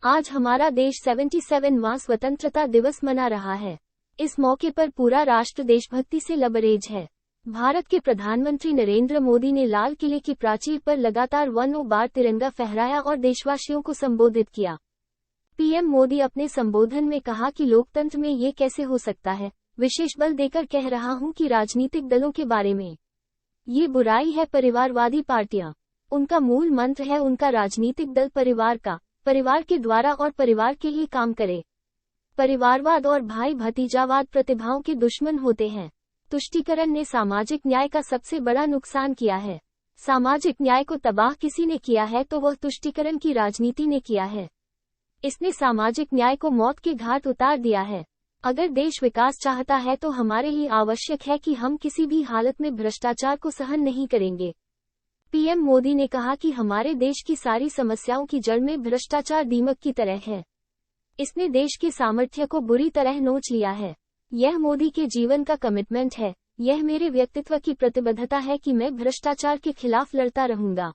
आज हमारा देश 77वां स्वतंत्रता दिवस मना रहा है। इस मौके पर पूरा राष्ट्र देशभक्ति से लबरेज है। भारत के प्रधानमंत्री नरेंद्र मोदी ने लाल किले की प्राचीर पर लगातार 1 बार तिरंगा फहराया और देशवासियों को संबोधित किया। पीएम मोदी अपने संबोधन में कहा कि लोकतंत्र में ये कैसे हो सकता है, विशेष बल देकर कह रहा हूं कि राजनीतिक दलों के बारे में ये बुराई है परिवारवादी पार्टियां। उनका मूल मंत्र है उनका राजनीतिक दल परिवार के द्वारा और परिवार के लिए काम करे। परिवारवाद और भाई भतीजावाद प्रतिभाओं के दुश्मन होते हैं। तुष्टीकरण ने सामाजिक न्याय का सबसे बड़ा नुकसान किया है। सामाजिक न्याय को तबाह किसी ने किया है तो वह तुष्टीकरण की राजनीति ने किया है। इसने सामाजिक न्याय को मौत के घाट उतार दिया है। अगर देश विकास चाहता है तो हमारे लिए आवश्यक है कि हम किसी भी हालत में भ्रष्टाचार को सहन नहीं करेंगे। पीएम मोदी ने कहा कि हमारे देश की सारी समस्याओं की जड़ में भ्रष्टाचार दीमक की तरह है। इसने देश के सामर्थ्य को बुरी तरह नोच लिया है। यह मोदी के जीवन का कमिटमेंट है। यह मेरे व्यक्तित्व की प्रतिबद्धता है कि मैं भ्रष्टाचार के खिलाफ लड़ता रहूंगा।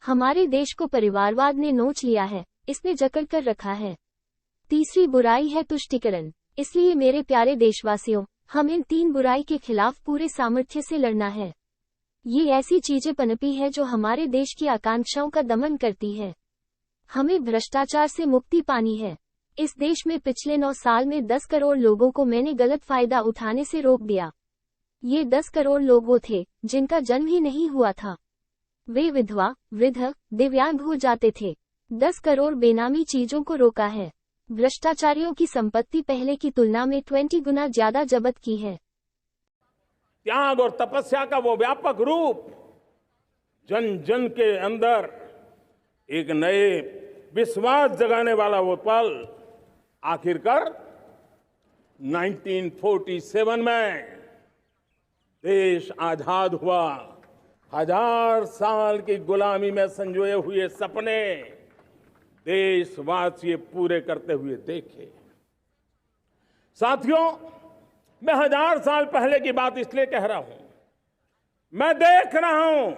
हमारे देश को परिवारवाद ने नोच लिया है, इसने जकड़ कर रखा है। तीसरी बुराई है तुष्टीकरण। इसलिए मेरे प्यारे देशवासियों, हम इन 3 बुराई के खिलाफ पूरे सामर्थ्य से लड़ना है। ये ऐसी चीजें पनपी है जो हमारे देश की आकांक्षाओं का दमन करती है। हमें भ्रष्टाचार से मुक्ति पानी है। इस देश में पिछले 9 साल में 10 करोड़ लोगों को मैंने गलत फायदा उठाने से रोक दिया। ये 10 करोड़ लोग वो थे जिनका जन्म ही नहीं हुआ था। वे विधवा, वृद्ध, दिव्यांग हो जाते थे। 10 करोड़ बेनामी चीजों को रोका है। भ्रष्टाचारियों की संपत्ति पहले की तुलना में 20 गुना ज्यादा जब्त की है। त्याग और तपस्या का वो व्यापक रूप जन जन के अंदर एक नए विश्वास जगाने वाला वो पल आखिरकार 1947 में देश आजाद हुआ। 1000 साल की गुलामी में संजोए हुए सपने देशवासी पूरे करते हुए देखे। साथियों, मैं 1000 साल पहले की बात इसलिए कह रहा हूं, मैं देख रहा हूं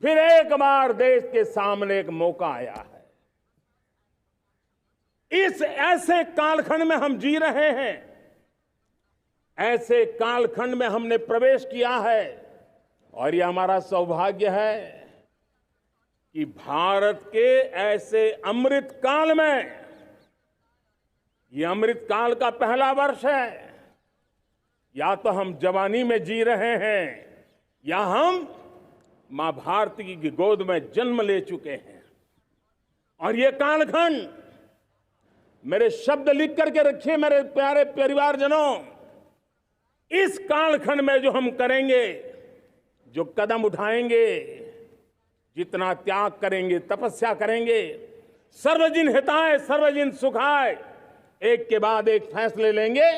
फिर एक बार देश के सामने एक मौका आया है। इस ऐसे कालखंड में हम जी रहे हैं। ऐसे कालखंड में हमने प्रवेश किया है और यह हमारा सौभाग्य है कि भारत के ऐसे अमृत काल में, यह अमृत काल का पहला वर्ष है। या तो हम जवानी में जी रहे हैं या हम मां भारती की गोद में जन्म ले चुके हैं। और ये कालखंड, मेरे शब्द लिख करके रखिए मेरे प्यारे परिवारजनों, इस कालखंड में जो हम करेंगे, जो कदम उठाएंगे, जितना त्याग करेंगे, तपस्या करेंगे, सर्वजन हिताय सर्वजन सुखाय, एक के बाद एक फैसले लेंगे,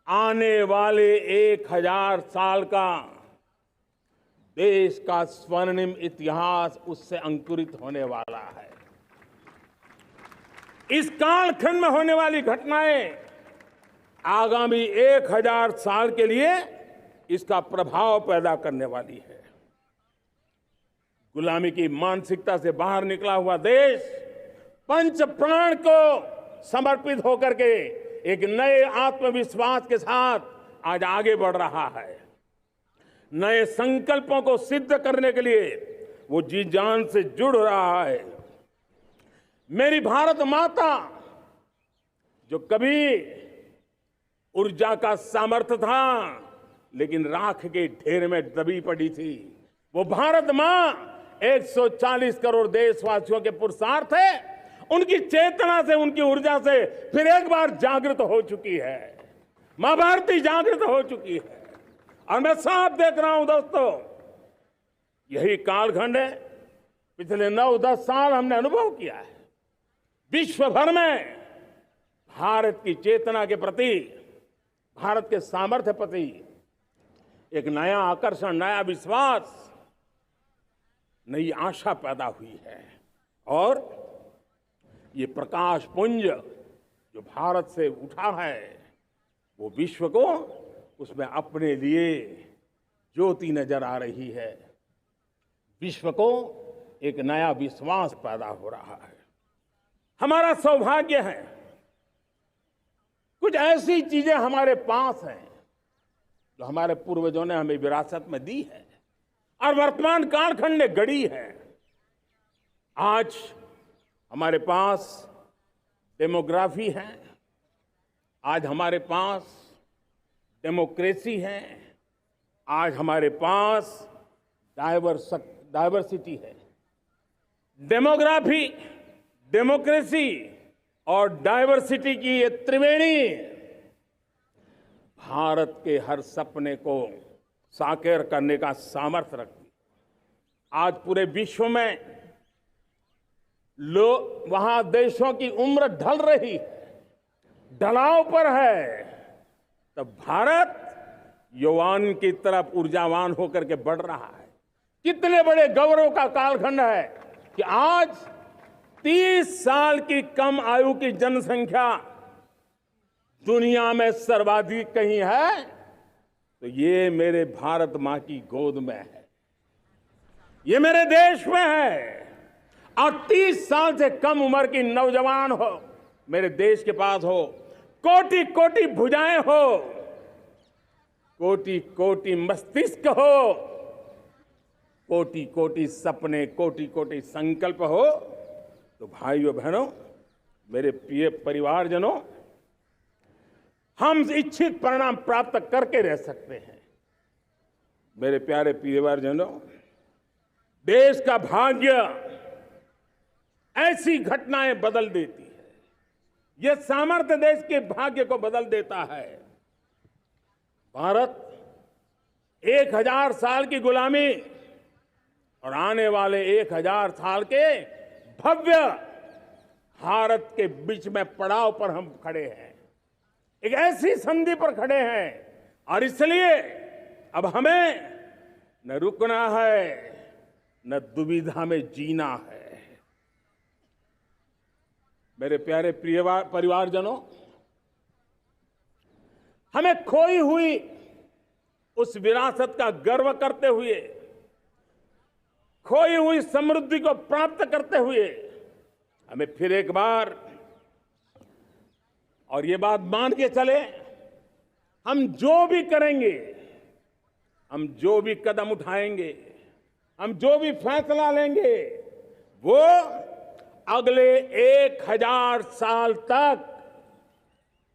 आने वाले 1000 साल का देश का स्वर्णिम इतिहास उससे अंकुरित होने वाला है। इस कालखंड में होने वाली घटनाएं आगामी 1000 साल के लिए इसका प्रभाव पैदा करने वाली है। गुलामी की मानसिकता से बाहर निकला हुआ देश पंच प्राण को समर्पित होकर के एक नए आत्मविश्वास के साथ आज आगे बढ़ रहा है। नए संकल्पों को सिद्ध करने के लिए वो जी जान से जुड़ रहा है। मेरी भारत माता, जो कभी ऊर्जा का सामर्थ्य था लेकिन राख के ढेर में दबी पड़ी थी, वो भारत मां 140 करोड़ देशवासियों के पुरुषार्थ है। उनकी चेतना से, उनकी ऊर्जा से फिर एक बार जागृत हो चुकी है। मां भारती जागृत हो चुकी है। और मैं साफ देख रहा हूं दोस्तों, यही कालखंड है। पिछले 9-10 साल हमने अनुभव किया है। विश्व भर में भारत की चेतना के प्रति, भारत के सामर्थ्य प्रति एक नया आकर्षण, नया विश्वास, नई आशा पैदा हुई है। और ये प्रकाश पुंज जो भारत से उठा है, वो विश्व को उसमें अपने लिए ज्योति नजर आ रही है। विश्व को एक नया विश्वास पैदा हो रहा है। हमारा सौभाग्य है, कुछ ऐसी चीजें हमारे पास हैं जो हमारे पूर्वजों ने हमें विरासत में दी है और वर्तमान कालखंड ने गढ़ी है। आज हमारे पास डेमोग्राफी है, आज हमारे पास डेमोक्रेसी है, आज हमारे पास डाइवर्सिटी है। डेमोग्राफी, डेमोक्रेसी और डाइवर्सिटी की ये त्रिवेणी भारत के हर सपने को साकार करने का सामर्थ्य रखती है। आज पूरे विश्व में वहां देशों की उम्र ढल रही है, ढलाव पर है, तब भारत यौवन की तरफ ऊर्जावान होकर के बढ़ रहा है। कितने बड़े गौरव का कालखंड है कि आज 30 साल की कम आयु की जनसंख्या दुनिया में सर्वाधिक कहीं है तो ये मेरे भारत मां की गोद में है, ये मेरे देश में है। और 30 साल से कम उम्र की नौजवान हो मेरे देश के पास हो, कोटि कोटि भुजाएं हो, कोटि कोटि मस्तिष्क हो, कोटि कोटि सपने, कोटि कोटि संकल्प हो, तो भाइयों बहनों, मेरे प्रिय परिवारजनों, हम इच्छित परिणाम प्राप्त करके रह सकते हैं। मेरे प्यारे परिवारजनों, देश का भाग्य ऐसी घटनाएं बदल देती है, यह सामर्थ्य देश के भाग्य को बदल देता है। भारत 1000 साल की गुलामी और आने वाले 1000 साल के भव्य भारत के बीच में पड़ाव पर हम खड़े हैं, एक ऐसी संधि पर खड़े हैं और इसलिए अब हमें न रुकना है न दुविधा में जीना है। मेरे प्यारे प्रिय परिवारजनों, हमें खोई हुई उस विरासत का गर्व करते हुए, खोई हुई समृद्धि को प्राप्त करते हुए, हमें फिर एक बार और ये बात मान के चले, हम जो भी करेंगे, हम जो भी कदम उठाएंगे, हम जो भी फैसला लेंगे, वो अगले 1000 साल तक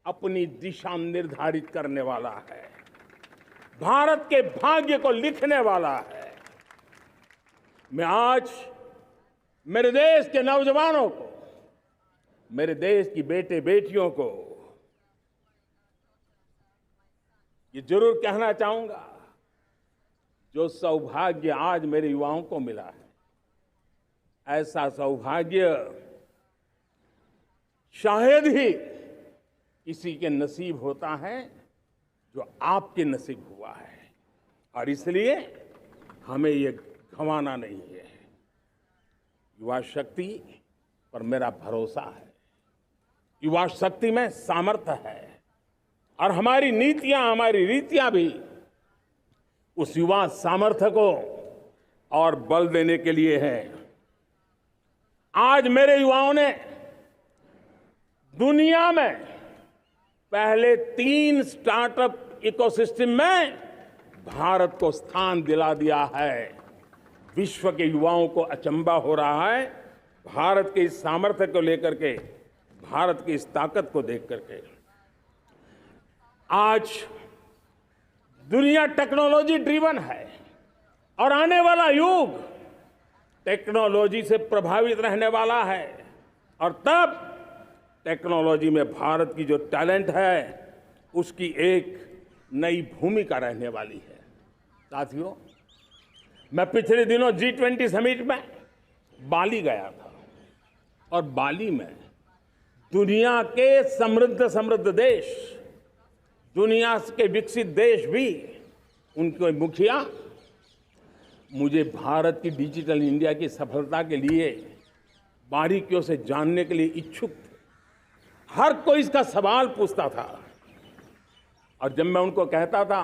अपनी दिशा निर्धारित करने वाला है, भारत के भाग्य को लिखने वाला है। मैं आज मेरे देश के नौजवानों को, मेरे देश की बेटे बेटियों को ये जरूर कहना चाहूंगा, जो सौभाग्य आज मेरे युवाओं को मिला है, ऐसा सौभाग्य शायद ही किसी के नसीब होता है जो आपके नसीब हुआ है। और इसलिए हमें ये गंवाना नहीं है। युवा शक्ति पर मेरा भरोसा है, युवा शक्ति में सामर्थ्य है और हमारी नीतियां, हमारी रीतियां भी उस युवा सामर्थ्य को और बल देने के लिए है। आज मेरे युवाओं ने दुनिया में पहले 3 स्टार्टअप इकोसिस्टम में भारत को स्थान दिला दिया है। विश्व के युवाओं को अचंभा हो रहा है भारत के इस सामर्थ्य को लेकर के, भारत की इस ताकत को देख करके। आज दुनिया टेक्नोलॉजी ड्रिवन है और आने वाला युग टेक्नोलॉजी से प्रभावित रहने वाला है और तब टेक्नोलॉजी में भारत की जो टैलेंट है उसकी एक नई भूमिका रहने वाली है। साथियों, मैं पिछले दिनों G20 समिट में बाली गया था और बाली में दुनिया के समृद्ध देश, दुनिया के विकसित देश भी, उनके मुखिया मुझे भारत की डिजिटल इंडिया की सफलता के लिए बारीकियों से जानने के लिए इच्छुक थे। हर कोई इसका सवाल पूछता था और जब मैं उनको कहता था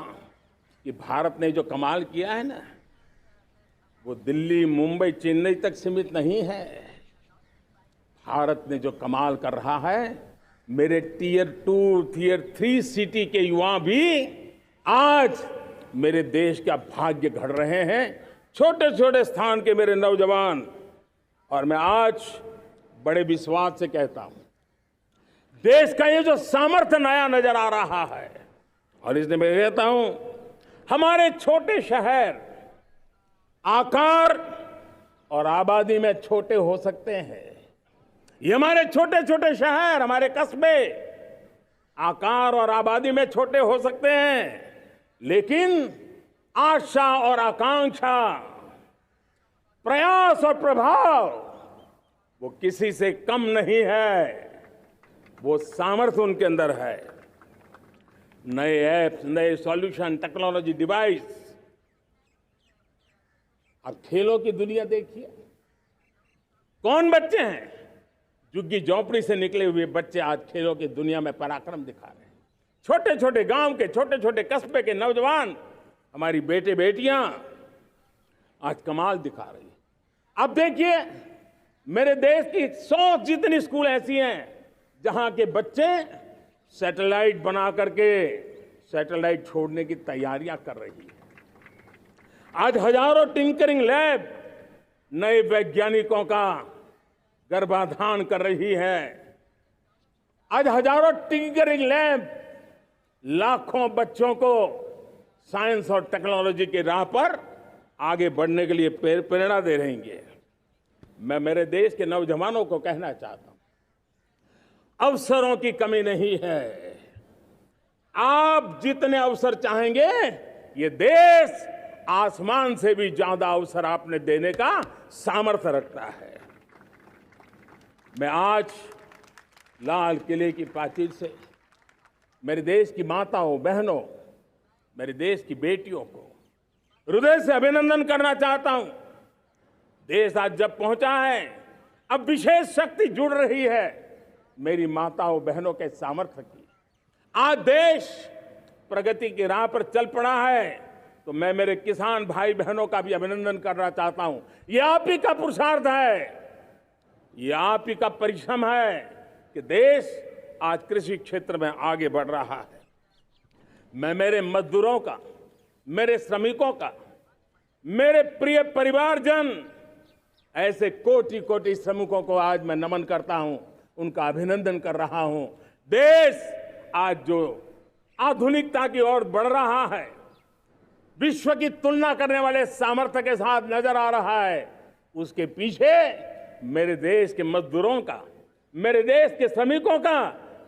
कि भारत ने जो कमाल किया है ना, वो दिल्ली, मुंबई, चेन्नई तक सीमित नहीं है। भारत ने जो कमाल कर रहा है, मेरे टियर 2, टियर 3 सिटी के युवा भी आज मेरे देश का भाग्य गढ़ रहे हैं। छोटे छोटे स्थान के मेरे नौजवान, और मैं आज बड़े विश्वास से कहता हूं, देश का ये जो सामर्थ्य नया नजर आ रहा है, और इसलिए मैं कहता हूं, हमारे छोटे शहर आकार और आबादी में छोटे हो सकते हैं। ये हमारे छोटे छोटे शहर, हमारे कस्बे आकार और आबादी में छोटे हो सकते हैं, लेकिन आशा और आकांक्षा, प्रयास और प्रभाव वो किसी से कम नहीं है। वो सामर्थ्य उनके अंदर है। नए ऐप्स, नए सॉल्यूशन, टेक्नोलॉजी, डिवाइस। अब खेलों की दुनिया देखिए, कौन बच्चे हैं? झुग्गी झोंपड़ी से निकले हुए बच्चे आज खेलों की दुनिया में पराक्रम दिखा रहे हैं। छोटे छोटे गांव के, छोटे छोटे कस्बे के नौजवान, हमारी बेटे बेटियां आज कमाल दिखा रही हैं। अब देखिए, मेरे देश की 100 जितनी स्कूल ऐसी हैं जहां के बच्चे सैटेलाइट बना करके सैटेलाइट छोड़ने की तैयारियां कर रही हैं। आज हजारों टिंकरिंग लैब नए वैज्ञानिकों का गर्भाधान कर रही है। आज हजारों टिंकरिंग लैब लाखों बच्चों को साइंस और टेक्नोलॉजी के राह पर आगे बढ़ने के लिए प्रेरणा दे रही हैं। मैं मेरे देश के नौजवानों को कहना चाहता हूं, अवसरों की कमी नहीं है। आप जितने अवसर चाहेंगे, ये देश आसमान से भी ज्यादा अवसर आपने देने का सामर्थ्य रखता है। मैं आज लाल किले की प्राचीर से मेरे देश की माताओं, बहनों, मेरे देश की बेटियों को हृदय से अभिनंदन करना चाहता हूं। देश आज जब पहुंचा है, अब विशेष शक्ति जुड़ रही है मेरी माताओं बहनों के सामर्थ्य की। आज देश प्रगति की राह पर चल पड़ा है, तो मैं मेरे किसान भाई बहनों का भी अभिनंदन करना चाहता हूं। ये आप ही का पुरुषार्थ है, ये आप ही का परिश्रम है कि देश आज कृषि क्षेत्र में आगे बढ़ रहा है। मैं मेरे मजदूरों का, मेरे श्रमिकों का, मेरे प्रिय परिवारजन, ऐसे कोटि कोटि श्रमिकों को आज मैं नमन करता हूं, उनका अभिनंदन कर रहा हूं। देश आज जो आधुनिकता की ओर बढ़ रहा है, विश्व की तुलना करने वाले सामर्थ्य के साथ नजर आ रहा है, उसके पीछे मेरे देश के मजदूरों का, मेरे देश के श्रमिकों का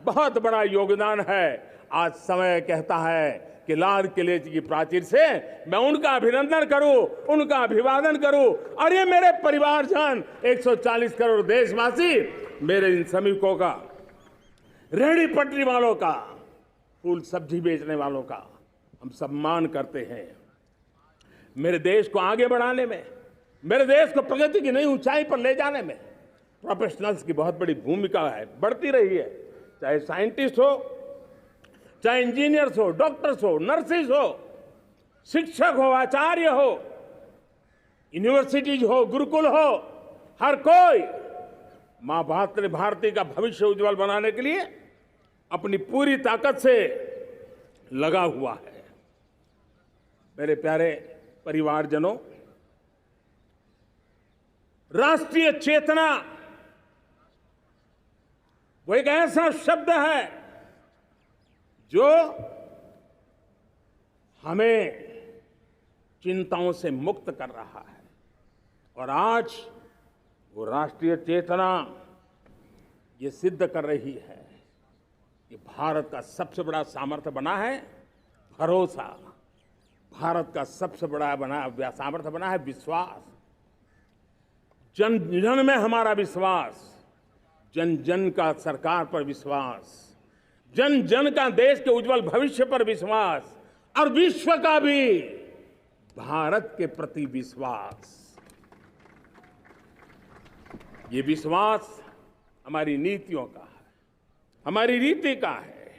बहुत बड़ा योगदान है। आज समय कहता है कि लाल किले की प्राचीर से मैं उनका अभिनंदन करूं, उनका अभिवादन करूं। और ये मेरे परिवारजन, 140 करोड़ देशवासी, मेरे इन श्रमिकों का, रेहड़ी पटरी वालों का, फूल सब्जी बेचने वालों का हम सम्मान करते हैं। मेरे देश को आगे बढ़ाने में, मेरे देश को प्रगति की नई ऊंचाई पर ले जाने में प्रोफेशनल्स की बहुत बड़ी भूमिका है, बढ़ती रही है। चाहे साइंटिस्ट हो, चाहे इंजीनियर्स हो, डॉक्टर्स हो, नर्सेज हो, शिक्षक हो, आचार्य हो, यूनिवर्सिटीज हो, गुरुकुल हो, हर कोई मां भारती का भविष्य उज्जवल बनाने के लिए अपनी पूरी ताकत से लगा हुआ है। मेरे प्यारे परिवारजनों, राष्ट्रीय चेतना वो एक ऐसा शब्द है जो हमें चिंताओं से मुक्त कर रहा है। और आज वो राष्ट्रीय चेतना ये सिद्ध कर रही है कि भारत का सबसे बड़ा सामर्थ्य बना है भरोसा, भारत का सबसे बड़ा सामर्थ्य बना है विश्वास। जन जन में हमारा विश्वास, जन जन का सरकार पर विश्वास, जन जन का देश के उज्जवल भविष्य पर विश्वास, और विश्व का भी भारत के प्रति विश्वास। ये विश्वास हमारी नीतियों का है, हमारी रीति का है।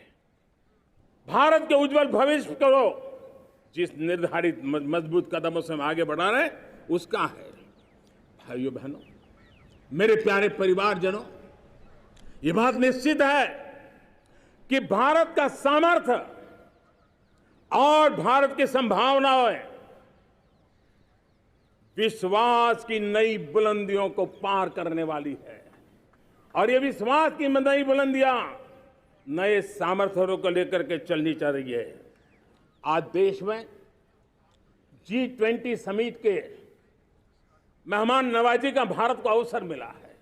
भारत के उज्जवल भविष्य को जिस निर्धारित मजबूत कदमों से हम आगे बढ़ा रहे हैं, उसका है। भाइयों बहनों, मेरे प्यारे परिवारजनों, ये बात निश्चित है कि भारत का सामर्थ्य और भारत की संभावनाएं विश्वास की नई बुलंदियों को पार करने वाली है। और ये विश्वास की नई बुलंदियां नए सामर्थ्यों को लेकर के चलनी चाह रही है। आज देश में G20 समिट के मेहमान नवाजी का भारत को अवसर मिला है।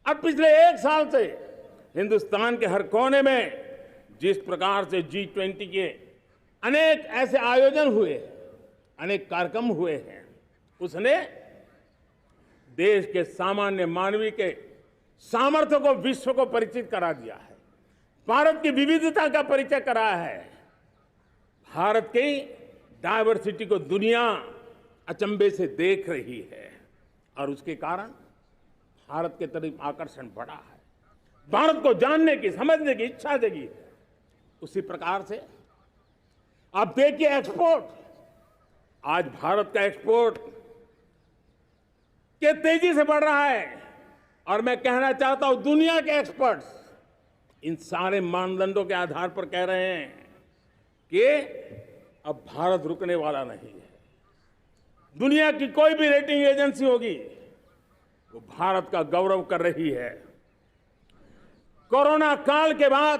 अब पिछले एक साल से हिंदुस्तान के हर कोने में जिस प्रकार से G20 के अनेक ऐसे आयोजन हुए, अनेक कार्यक्रम हुए हैं, उसने देश के सामान्य मानवी के सामर्थ्य को विश्व को परिचित करा दिया है। भारत की विविधता का परिचय कराया है। भारत की डायवर्सिटी को दुनिया अचंभे से देख रही है और उसके कारण भारत के तरफ आकर्षण बढ़ा है। भारत को जानने की, समझने की इच्छा जगी है। उसी प्रकार से आप देखिए एक्सपोर्ट, आज भारत का एक्सपोर्ट के तेजी से बढ़ रहा है और मैं कहना चाहता हूं दुनिया के एक्सपर्ट्स इन सारे मानदंडों के आधार पर कह रहे हैं कि अब भारत रुकने वाला नहीं है। दुनिया की कोई भी रेटिंग एजेंसी होगी वो भारत का गौरव कर रही है। कोरोना काल के बाद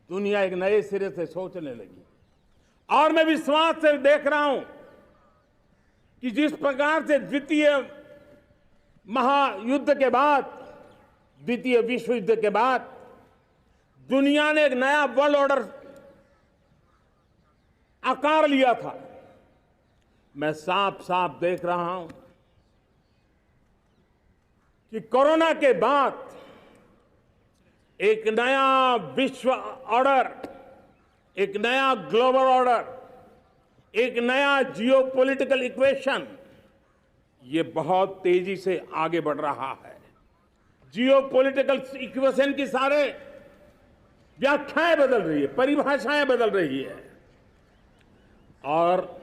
दुनिया एक नए सिरे से सोचने लगी और मैं विश्वास से देख रहा हूं कि जिस प्रकार से द्वितीय महायुद्ध के बाद, द्वितीय विश्व युद्ध के बाद दुनिया ने एक नया वर्ल्ड ऑर्डर आकार लिया था, मैं साफ साफ देख रहा हूं कि कोरोना के बाद एक नया विश्व ऑर्डर, एक नया ग्लोबल ऑर्डर, एक नया जियोपॉलिटिकल इक्वेशन ये बहुत तेजी से आगे बढ़ रहा है। जियोपॉलिटिकल इक्वेशन की सारे व्याख्याएं बदल रही है, परिभाषाएं बदल रही है। और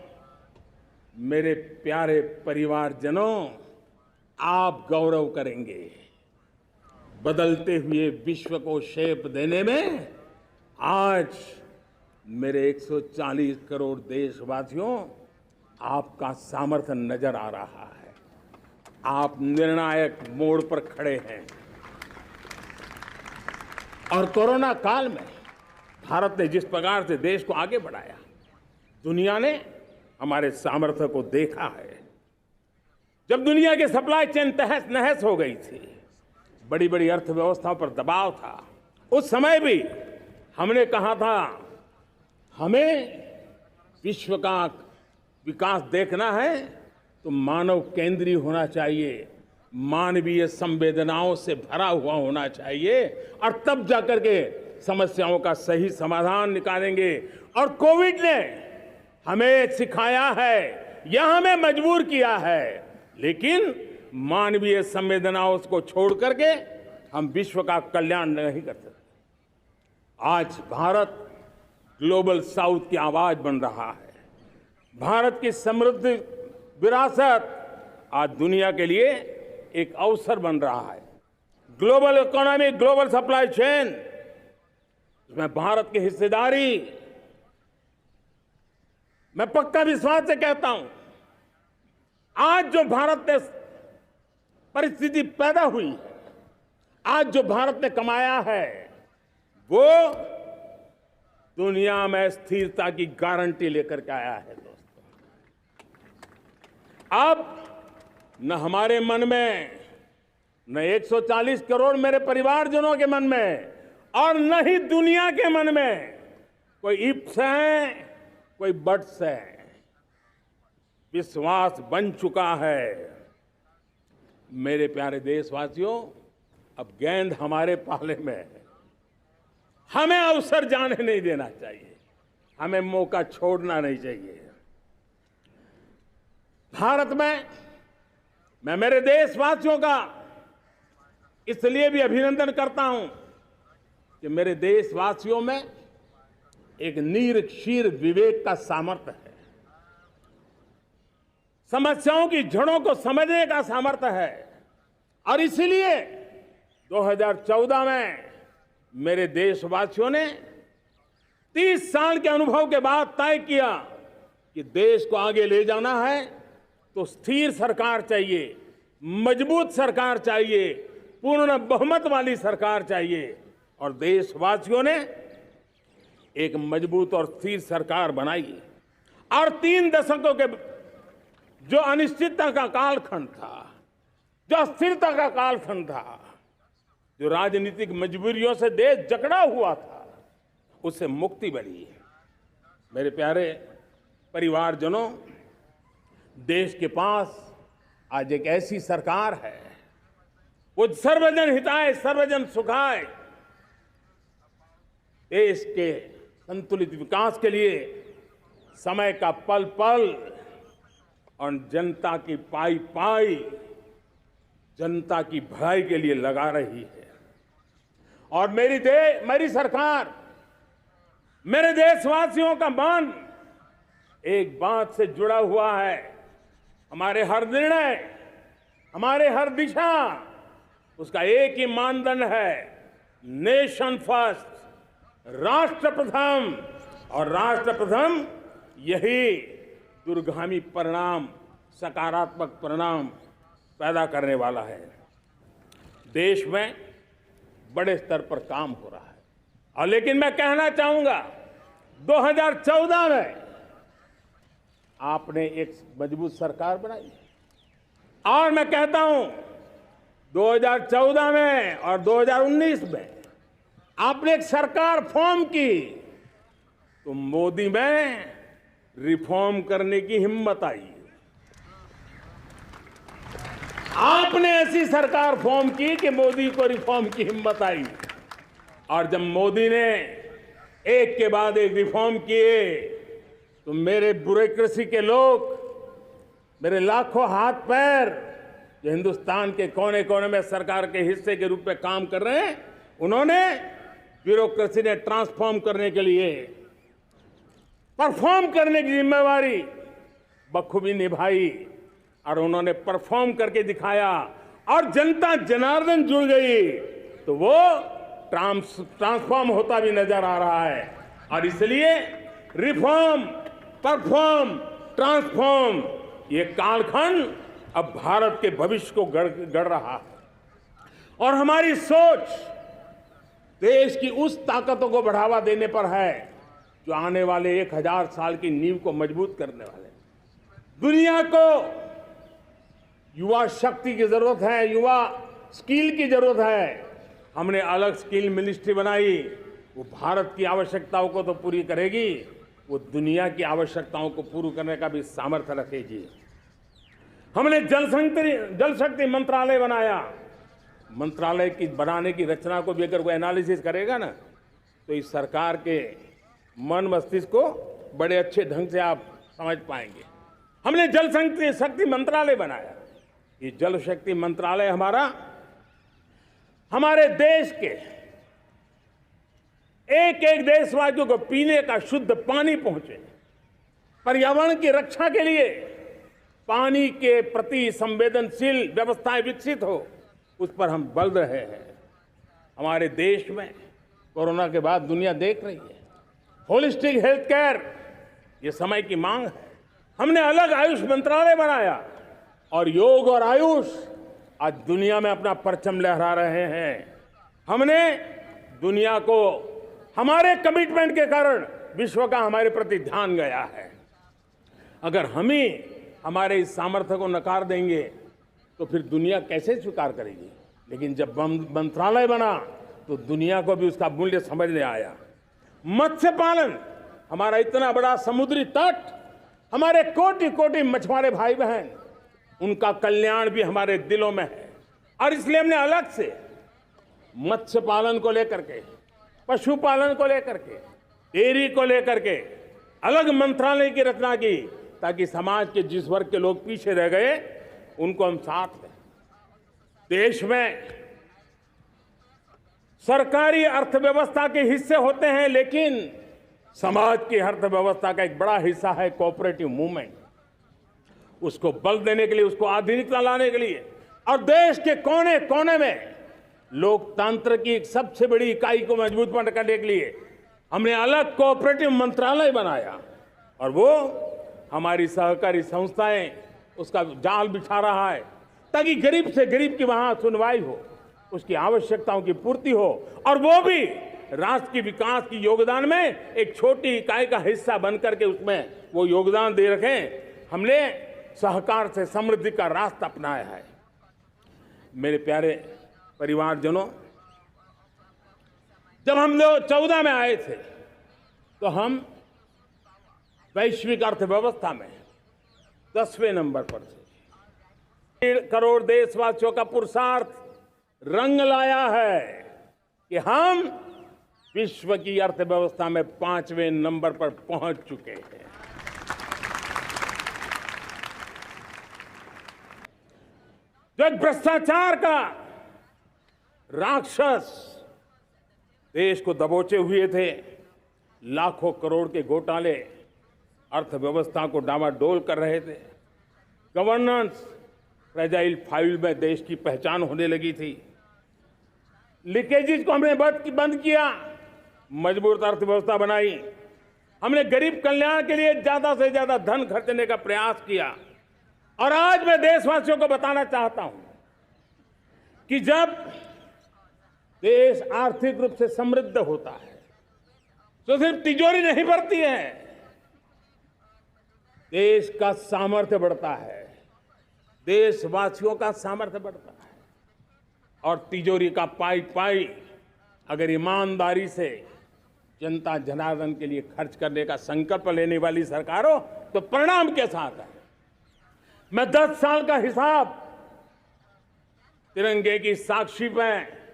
मेरे प्यारे परिवारजनों, आप गौरव करेंगे बदलते हुए विश्व को शेप देने में। आज मेरे 140 करोड़ देशवासियों, आपका सामर्थ्य नजर आ रहा है। आप निर्णायक मोड़ पर खड़े हैं और कोरोना काल में भारत ने जिस प्रकार से देश को आगे बढ़ाया, दुनिया ने हमारे सामर्थ्य को देखा है। जब दुनिया की सप्लाई चेन तहस नहस हो गई थी, बड़ी बड़ी अर्थव्यवस्थाओं पर दबाव था, उस समय भी हमने कहा था हमें विश्व का विकास देखना है तो मानव केंद्रीय होना चाहिए, मानवीय संवेदनाओं से भरा हुआ होना चाहिए और तब जाकर के समस्याओं का सही समाधान निकालेंगे। और कोविड ने हमें सिखाया है या हमें मजबूर किया है, लेकिन मानवीय संवेदनाओं को छोड़ करके हम विश्व का कल्याण नहीं कर सकते। आज भारत ग्लोबल साउथ की आवाज बन रहा है। भारत की समृद्ध विरासत आज दुनिया के लिए एक अवसर बन रहा है। Global economy, global supply chain, इसमें भारत की हिस्सेदारी, मैं पक्का विश्वास से कहता हूं, आज जो भारत ने परिस्थिति पैदा हुई है, आज जो भारत ने कमाया है, वो दुनिया में स्थिरता की गारंटी लेकर के आया है। दोस्तों, अब न हमारे मन में, न 140 करोड़ मेरे परिवारजनों के मन में और न ही दुनिया के मन में कोई इफ्स है, कोई बट्स है। विश्वास बन चुका है। मेरे प्यारे देशवासियों, अब गेंद हमारे पाले में है। हमें अवसर जाने नहीं देना चाहिए, हमें मौका छोड़ना नहीं चाहिए। भारत में मैं मेरे देशवासियों का इसलिए भी अभिनंदन करता हूं कि मेरे देशवासियों में एक नीर-क्षीर विवेक का सामर्थ्य है, समस्याओं की जड़ों को समझने का सामर्थ्य है और इसलिए 2014 में मेरे देशवासियों ने 30 साल के अनुभव के बाद तय किया कि देश को आगे ले जाना है तो स्थिर सरकार चाहिए, मजबूत सरकार चाहिए, पूर्ण बहुमत वाली सरकार चाहिए। और देशवासियों ने एक मजबूत और स्थिर सरकार बनाई। और 3 दशकों के जो अनिश्चितता का कालखंड था, जो अस्थिरता का कालखंड था, जो राजनीतिक मजबूरियों से देश जकड़ा हुआ था, उससे मुक्ति मिली। मेरे प्यारे परिवारजनों, देश के पास आज एक ऐसी सरकार है, वो सर्वजन हिताय सर्वजन सुखाय, देश के संतुलित विकास के लिए समय का पल पल और जनता की पाई पाई, जनता की भलाई के लिए लगा रही है। और मेरी सरकार, मेरे देशवासियों का मन एक बात से जुड़ा हुआ है। हमारे हर निर्णय, हमारे हर दिशा, उसका एक ही मानदंड है, नेशन फर्स्ट, राष्ट्र प्रथम। और राष्ट्र प्रथम यही दूरगामी परिणाम, सकारात्मक परिणाम पैदा करने वाला है। देश में बड़े स्तर पर काम हो रहा है। और लेकिन मैं कहना चाहूंगा, 2014 में आपने एक मजबूत सरकार बनाई, और मैं कहता हूं 2014 में और 2019 में आपने एक सरकार फॉर्म की, तो मोदी में रिफॉर्म करने की हिम्मत आई। आपने ऐसी सरकार फॉर्म की कि मोदी को रिफॉर्म की हिम्मत आई। और जब मोदी ने एक के बाद एक रिफॉर्म किए, तो मेरे ब्यूरोक्रेसी के लोग, मेरे लाखों हाथ पैर जो हिंदुस्तान के कोने कोने में सरकार के हिस्से के रूप में काम कर रहे हैं, उन्होंने ब्यूरोक्रेसी ने ट्रांसफॉर्म करने के लिए, परफॉर्म करने की जिम्मेवारी बखूबी निभाई। और उन्होंने परफॉर्म करके दिखाया, और जनता जनार्दन जुड़ गई, तो वो ट्रांसफॉर्म होता भी नजर आ रहा है। और इसलिए रिफॉर्म, परफॉर्म, ट्रांसफॉर्म, ये कालखंड अब भारत के भविष्य को गढ़ रहा है। और हमारी सोच देश की उस ताकतों को बढ़ावा देने पर है जो आने वाले 1000 साल की नींव को मजबूत करने वाले। दुनिया को युवा शक्ति की जरूरत है, युवा स्किल की जरूरत है। हमने अलग स्किल मिनिस्ट्री बनाई, वो भारत की आवश्यकताओं को तो पूरी करेगी, वो दुनिया की आवश्यकताओं को पूरी करने का भी सामर्थ्य रखेगी। हमने जल शक्ति मंत्रालय बनाया। मंत्रालय की बनाने की रचना को भी अगर कोई एनालिसिस करेगा ना, तो इस सरकार के मन मस्तिष्क को बड़े अच्छे ढंग से आप समझ पाएंगे। हमने जल शक्ति मंत्रालय बनाया। ये जल शक्ति मंत्रालय हमारे देश के एक एक देशवासियों को पीने का शुद्ध पानी पहुंचे, पर्यावरण की रक्षा के लिए पानी के प्रति संवेदनशील व्यवस्थाएं विकसित हो, उस पर हम बल रहे हैं। हमारे देश में कोरोना के बाद दुनिया देख रही है, होलिस्टिक हेल्थ केयर ये समय की मांग है। हमने अलग आयुष मंत्रालय बनाया, और योग और आयुष आज दुनिया में अपना परचम लहरा रहे हैं। हमने दुनिया को हमारे कमिटमेंट के कारण विश्व का हमारे प्रति ध्यान गया है। अगर हम ही हमारे इस सामर्थ्य को नकार देंगे तो फिर दुनिया कैसे स्वीकार करेगी। लेकिन जब मंत्रालय बना तो दुनिया को भी उसका मूल्य समझ में आया। मत्स्य पालन, हमारा इतना बड़ा समुद्री तट, हमारे कोटि कोटि मछुआरे भाई बहन, उनका कल्याण भी हमारे दिलों में है। और इसलिए हमने अलग से मत्स्य पालन को लेकर के, पशुपालन को लेकर के, डेयरी को लेकर के अलग मंत्रालय की रचना की, ताकि समाज के जिस वर्ग के लोग पीछे रह गए उनको हम साथ लें। देश में सरकारी अर्थव्यवस्था के हिस्से होते हैं, लेकिन समाज की अर्थव्यवस्था का एक बड़ा हिस्सा है कोऑपरेटिव मूवमेंट। उसको बल देने के लिए, उसको आधुनिकता लाने के लिए, और देश के कोने कोने में लोकतंत्र की एक सबसे बड़ी इकाई को मजबूत करने के लिए हमने अलग कोऑपरेटिव मंत्रालय बनाया और वो हमारी सहकारी संस्थाएं उसका जाल बिछा रहा है ताकि गरीब से गरीब की वहां सुनवाई हो, उसकी आवश्यकताओं की पूर्ति हो और वो भी राष्ट्र के विकास की योगदान में एक छोटी इकाई का हिस्सा बनकर के उसमें वो योगदान दे रखें। हमने सहकार से समृद्धि का रास्ता अपनाया है। मेरे प्यारे परिवारजनों, जब हम 2014 में आए थे तो हम वैश्विक अर्थव्यवस्था में 10वें नंबर पर थे। 1.5 करोड़ देशवासियों का पुरुषार्थ रंग लाया है कि हम विश्व की अर्थव्यवस्था में 5वें नंबर पर पहुंच चुके हैं। जो एक भ्रष्टाचार का राक्षस देश को दबोचे हुए थे, लाखों करोड़ के घोटाले अर्थव्यवस्था को डामाडोल कर रहे थे, गवर्नेंस फ्रेजाइल फाइल में देश की पहचान होने लगी थी, लीकेजेस को हमने बंद किया, मजबूत अर्थव्यवस्था बनाई, हमने गरीब कल्याण के लिए ज्यादा से ज्यादा धन खर्चने का प्रयास किया। और आज मैं देशवासियों को बताना चाहता हूं कि जब देश आर्थिक रूप से समृद्ध होता है तो सिर्फ तिजोरी नहीं भरती है, देश का सामर्थ्य बढ़ता है, देशवासियों का सामर्थ्य बढ़ता है। और तिजोरी का पाई पाई अगर ईमानदारी से जनता जनार्दन के लिए खर्च करने का संकल्प लेने वाली सरकार हो तो परिणाम के साथ है। मैं 10 साल का हिसाब तिरंगे की साक्षी में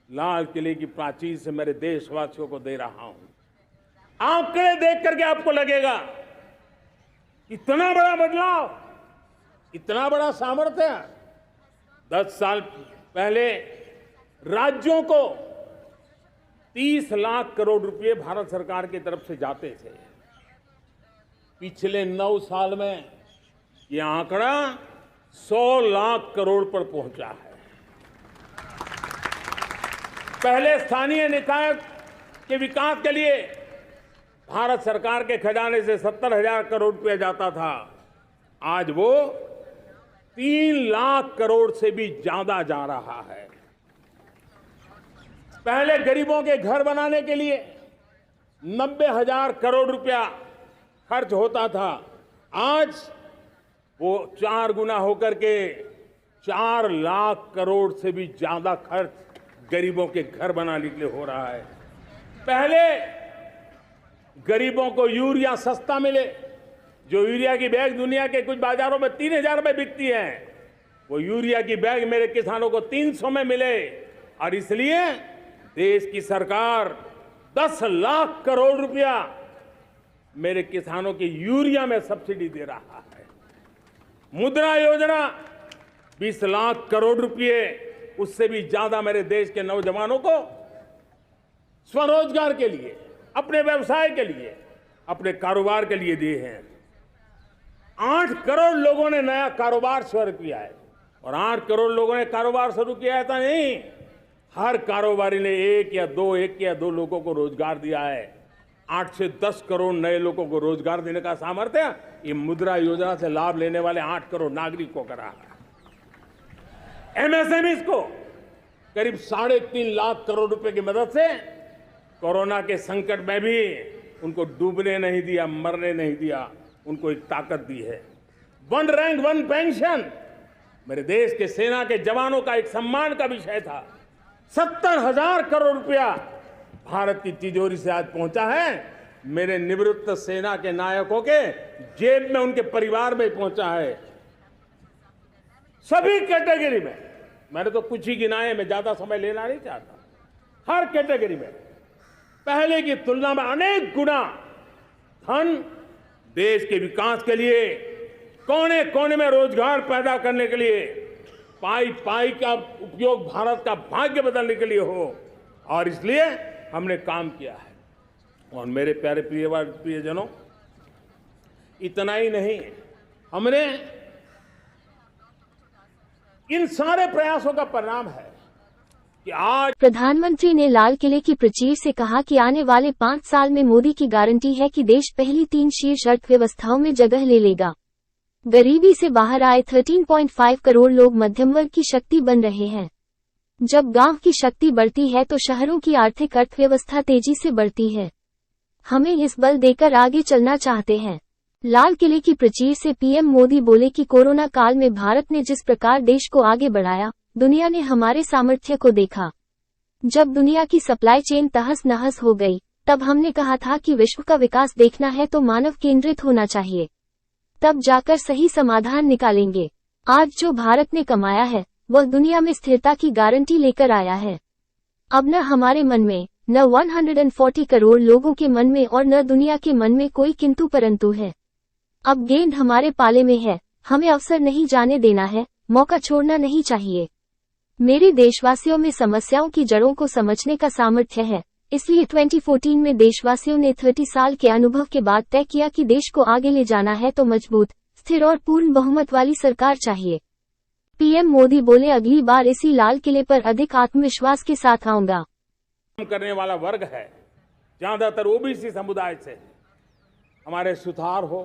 लाल किले की प्राचीर से मेरे देशवासियों को दे रहा हूं। आंकड़े देख करके आपको लगेगा इतना बड़ा बदलाव, इतना बड़ा सामर्थ्य। 10 साल पहले राज्यों को 30 लाख करोड़ रुपए भारत सरकार की तरफ से जाते थे। पिछले 9 साल में यह आंकड़ा 100 लाख करोड़ पर पहुंचा है। पहले स्थानीय निकाय के विकास के लिए भारत सरकार के खजाने से 70,000 करोड़ रुपया जाता था, आज वो 3 लाख करोड़ से भी ज्यादा जा रहा है। पहले गरीबों के घर बनाने के लिए 90,000 करोड़ रुपया खर्च होता था, आज वो 4 गुना होकर के 4 लाख करोड़ से भी ज्यादा खर्च गरीबों के घर बनाने के लिए हो रहा है। पहले गरीबों को यूरिया सस्ता मिले, जो यूरिया की बैग दुनिया के कुछ बाजारों में 3,000 में बिकती है, वो यूरिया की बैग मेरे किसानों को 300 में मिले। और इसलिए देश की सरकार 10 लाख करोड़ रुपया मेरे किसानों की यूरिया में सब्सिडी दे रहा है। मुद्रा योजना 20 लाख करोड़ रुपए, उससे भी ज्यादा मेरे देश के नौजवानों को स्वरोजगार के लिए, अपने व्यवसाय के लिए, अपने कारोबार के लिए दिए हैं। 8 करोड़ लोगों ने नया कारोबार शुरू किया है। और 8 करोड़ लोगों ने कारोबार शुरू किया है, ऐसा नहीं, हर कारोबारी ने एक या दो लोगों को रोजगार दिया है। 8 से 10 करोड़ नए लोगों को रोजगार देने का सामर्थ्य ये मुद्रा योजना से लाभ लेने वाले 8 करोड़ नागरिकों को करा है। एमएसएमईज को करीब 3.5 लाख करोड़ रुपए की मदद से कोरोना के संकट में भी उनको डूबने नहीं दिया, मरने नहीं दिया, उनको एक ताकत दी है। 1 रैंक 1 पेंशन मेरे देश के सेना के जवानों का एक सम्मान का विषय था। 70,000 करोड़ रुपया भारत की तिजोरी से आज पहुंचा है, मेरे निवृत्त सेना के नायकों के जेब में, उनके परिवार में पहुंचा है। सभी कैटेगरी में, मैंने तो कुछ ही गिनाए, मैं ज्यादा समय लेना नहीं चाहता। हर कैटेगरी में पहले की तुलना में अनेक गुना धन देश के विकास के लिए, कोने कोने में रोजगार पैदा करने के लिए, पाई पाई का उपयोग भारत का भाग्य बदलने के लिए हो, और इसलिए हमने काम किया है। और मेरे प्यारे प्रियजनों, इतना ही नहीं, हमने इन सारे प्रयासों का परिणाम है कि आज प्रधानमंत्री ने लाल किले की प्राचीर से कहा कि आने वाले 5 साल में मोदी की गारंटी है कि देश पहली 3 शीर्ष अर्थव्यवस्थाओं में जगह ले लेगा। गरीबी से बाहर आए 13.5 करोड़ लोग मध्यम वर्ग की शक्ति बन रहे हैं। जब गांव की शक्ति बढ़ती है तो शहरों की आर्थिक अर्थव्यवस्था तेजी से बढ़ती है। हमें इस बल देकर आगे चलना चाहते हैं। लाल किले की प्राचीर से पीएम मोदी बोले कि कोरोना काल में भारत ने जिस प्रकार देश को आगे बढ़ाया, दुनिया ने हमारे सामर्थ्य को देखा। जब दुनिया की सप्लाई चेन तहस नहस हो गई, तब हमने कहा था कि विश्व का विकास देखना है तो मानव केंद्रित होना चाहिए। तब जाकर सही समाधान निकालेंगे। आज जो भारत ने कमाया है, वह दुनिया में स्थिरता की गारंटी लेकर आया है। अब न हमारे मन में, न 140 करोड़ लोगों के मन में और न दुनिया के मन में कोई किंतु परंतु है। अब गेंद हमारे पाले में है, हमें अवसर नहीं जाने देना है, मौका छोड़ना नहीं चाहिए। मेरे देशवासियों में समस्याओं की जड़ों को समझने का सामर्थ्य है, इसलिए 2014 में देशवासियों ने 30 साल के अनुभव के बाद तय किया कि देश को आगे ले जाना है तो मजबूत, स्थिर और पूर्ण बहुमत वाली सरकार चाहिए। पीएम मोदी बोले, अगली बार इसी लाल किले पर अधिक आत्मविश्वास के साथ आऊंगा। करने वाला वर्ग है, ज्यादातर ओबीसी समुदाय से। हमारे सुथार हो,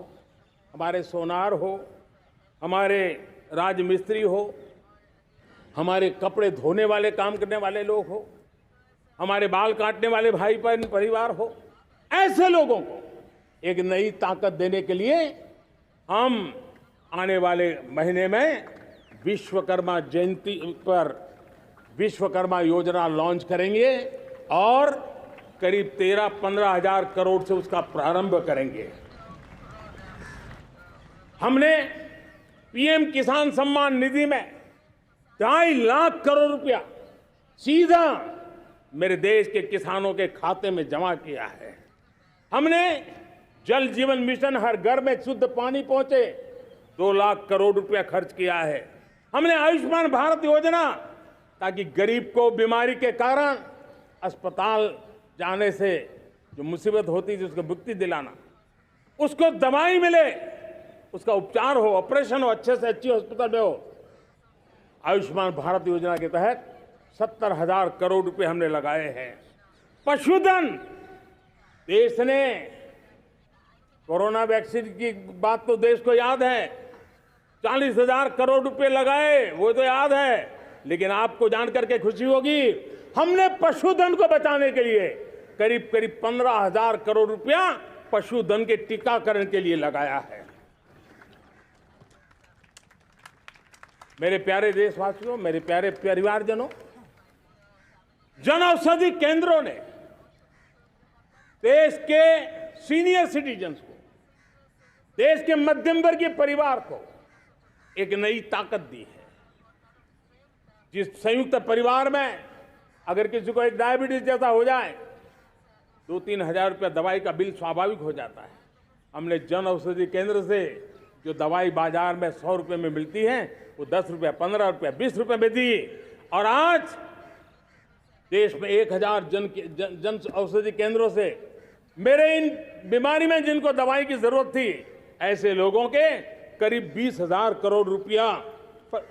हमारे सोनार हो, हमारे राजमिस्त्री हो, हमारे कपड़े धोने वाले काम करने वाले लोग हो, हमारे बाल काटने वाले भाई बहन परिवार हो, ऐसे लोगों को एक नई ताकत देने के लिए हम आने वाले महीने में विश्वकर्मा जयंती पर विश्वकर्मा योजना लॉन्च करेंगे और करीब 13-15 हजार करोड़ से उसका प्रारंभ करेंगे। हमने पीएम किसान सम्मान निधि में 2.5 लाख करोड़ रुपया सीधा मेरे देश के किसानों के खाते में जमा किया है। हमने जल जीवन मिशन, हर घर में शुद्ध पानी पहुंचे, 2 लाख करोड़ रुपया खर्च किया है। हमने आयुष्मान भारत योजना, ताकि गरीब को बीमारी के कारण अस्पताल जाने से जो मुसीबत होती थी उसको मुक्ति दिलाना, उसको दवाई मिले, उसका उपचार हो, ऑपरेशन हो, अच्छे से अच्छी हॉस्पिटल में हो। आयुष्मान भारत योजना के तहत 70,000 करोड़ रुपए हमने लगाए हैं। पशुधन, देश ने कोरोना वैक्सीन की बात तो देश को याद है, 40,000 करोड़ रुपए लगाए, वो तो याद है। लेकिन आपको जानकर के खुशी होगी, हमने पशुधन को बचाने के लिए करीब 15,000 करोड़ रुपया पशुधन के टीकाकरण के लिए लगाया है। मेरे प्यारे देशवासियों, मेरे प्यारे परिवारजनों, जन औषधि केंद्रों ने देश के सीनियर सिटीजन्स को, देश के मध्यम वर्गीय परिवार को एक नई ताकत दी है। जिस संयुक्त परिवार में अगर किसी को एक डायबिटीज जैसा हो जाए, 2-3 हजार रुपया दवाई का बिल स्वाभाविक हो जाता है। हमने जन औषधि केंद्र से जो दवाई बाजार में 100 रुपए में मिलती है, वो 10 रुपया, 15 रुपया, 20 रुपए में दी। और आज देश में 1000 जन औषधि केंद्रों से मेरे इन बीमारी में जिनको दवाई की जरूरत थी, ऐसे लोगों के करीब 20,000 करोड़ रुपया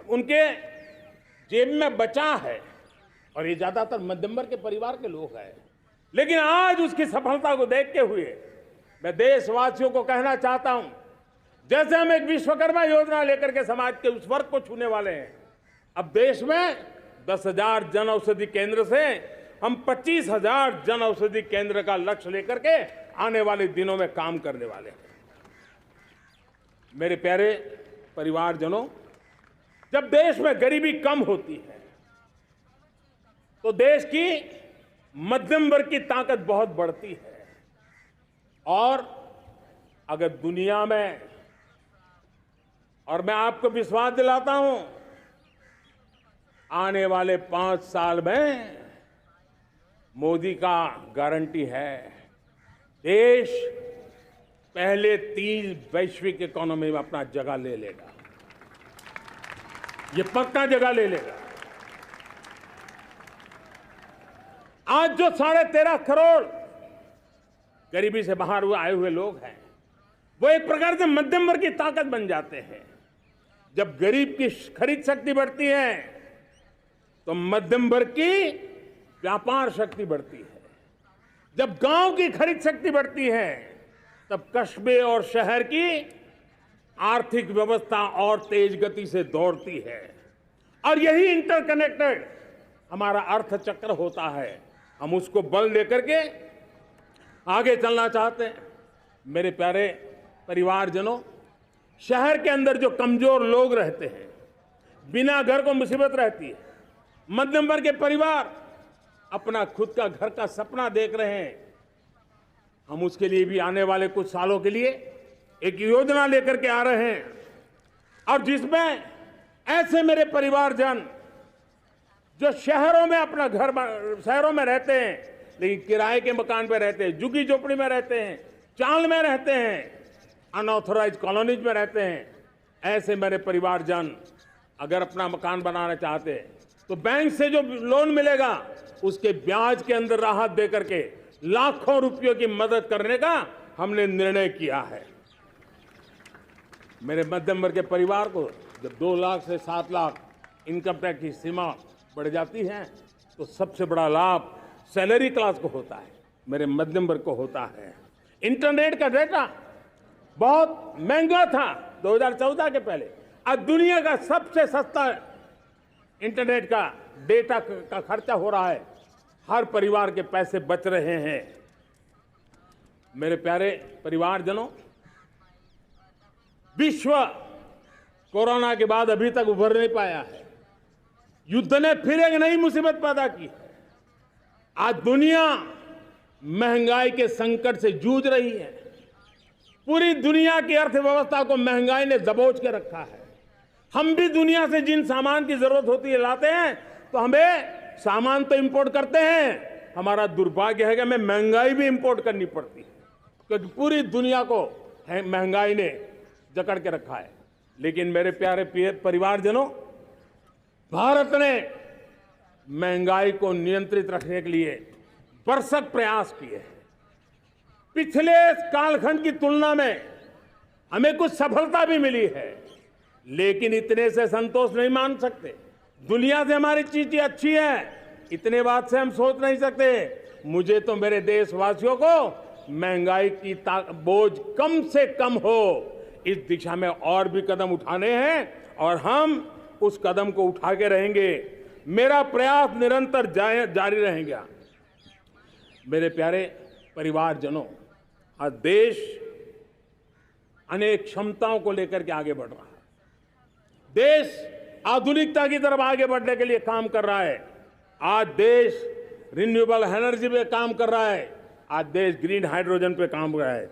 उनके जेब में बचा है। और ये ज्यादातर मध्यम वर्ग के परिवार के लोग हैं। लेकिन आज उसकी सफलता को देखते हुए मैं देशवासियों को कहना चाहता हूं, जैसे हम एक विश्वकर्मा योजना लेकर के समाज के उस वर्ग को छूने वाले हैं, अब देश में 10,000 जन औषधि केंद्र से हम 25,000 जन औषधि केंद्र का लक्ष्य लेकर के आने वाले दिनों में काम करने वाले हैं। मेरे प्यारे परिवारजनों, जब देश में गरीबी कम होती है तो देश की मध्यम वर्ग की ताकत बहुत बढ़ती है। और अगर दुनिया में, और मैं आपको विश्वास दिलाता हूं, आने वाले 5 साल में मोदी का गारंटी है, देश पहले 3 वैश्विक इकोनॉमी में अपना जगह ले लेगा। ये पक्का जगह ले लेगा। आज जो 13.5 करोड़ गरीबी से बाहर आए हुए लोग हैं, वो एक प्रकार से मध्यम वर्ग की ताकत बन जाते हैं। जब गरीब की खरीद शक्ति बढ़ती है तो मध्यम वर्ग की व्यापार शक्ति बढ़ती है। जब गांव की खरीद शक्ति बढ़ती है तब कस्बे और शहर की आर्थिक व्यवस्था और तेज गति से दौड़ती है। और यही इंटरकनेक्टेड हमारा अर्थचक्र होता है। हम उसको बल देकर के आगे चलना चाहते हैं। मेरे प्यारे परिवारजनों, शहर के अंदर जो कमजोर लोग रहते हैं, बिना घर को मुसीबत रहती है, मध्यम वर्ग के परिवार अपना खुद का घर का सपना देख रहे हैं, हम उसके लिए भी आने वाले कुछ सालों के लिए एक योजना लेकर के आ रहे हैं, और जिसमें ऐसे मेरे परिवारजन जो शहरों में अपना घर शहरों में रहते हैं लेकिन किराए के मकान पे रहते हैं, झुग्गी झोपड़ी में रहते हैं, चाल में रहते हैं, अनऑथोराइज कॉलोनीज में रहते हैं, ऐसे मेरे परिवारजन अगर अपना मकान बनाना चाहते हैं तो बैंक से जो लोन मिलेगा उसके ब्याज के अंदर राहत देकर के लाखों रुपयों की मदद करने का हमने निर्णय किया है। मेरे मध्यम वर्ग के परिवार को जब 2 लाख से 7 लाख इनकम टैक्स की सीमा बढ़ जाती है तो सबसे बड़ा लाभ सैलरी क्लास को होता है, मेरे मध्यम वर्ग को होता है। इंटरनेट का डेटा बहुत महंगा था 2014 के पहले, आज दुनिया का सबसे सस्ता इंटरनेट का डेटा का खर्चा हो रहा है, हर परिवार के पैसे बच रहे हैं। मेरे प्यारे परिवारजनों, विश्व कोरोना के बाद अभी तक उभर नहीं पाया है। युद्ध ने फिर एक नई मुसीबत पैदा की है। आज दुनिया महंगाई के संकट से जूझ रही है। पूरी दुनिया की अर्थव्यवस्था को महंगाई ने दबोच के रखा है। हम भी दुनिया से जिन सामान की जरूरत होती है लाते हैं, तो हमें सामान तो इंपोर्ट करते हैं, हमारा दुर्भाग्य है कि हमें महंगाई भी इंपोर्ट करनी पड़ती है, क्योंकि पूरी दुनिया को महंगाई ने जकड़ के रखा है। लेकिन मेरे प्यारे परिवारजनों, भारत ने महंगाई को नियंत्रित रखने के लिए भरसक प्रयास किए हैं। पिछले कालखंड की तुलना में हमें कुछ सफलता भी मिली है, लेकिन इतने से संतोष नहीं मान सकते। दुनिया से हमारी चीजें अच्छी है, इतने बात से हम सोच नहीं सकते। मुझे तो मेरे देशवासियों को महंगाई की बोझ कम से कम हो, इस दिशा में और भी कदम उठाने हैं और हम उस कदम को उठा के रहेंगे। मेरा प्रयास निरंतर जारी रहेगा। मेरे प्यारे परिवारजनों, आज देश अनेक क्षमताओं को लेकर के आगे बढ़ रहा है। देश आधुनिकता की तरफ आगे बढ़ने के लिए काम कर रहा है। आज देश रिन्यूएबल एनर्जी पे काम कर रहा है, आज देश ग्रीन हाइड्रोजन पे काम कर रहा है।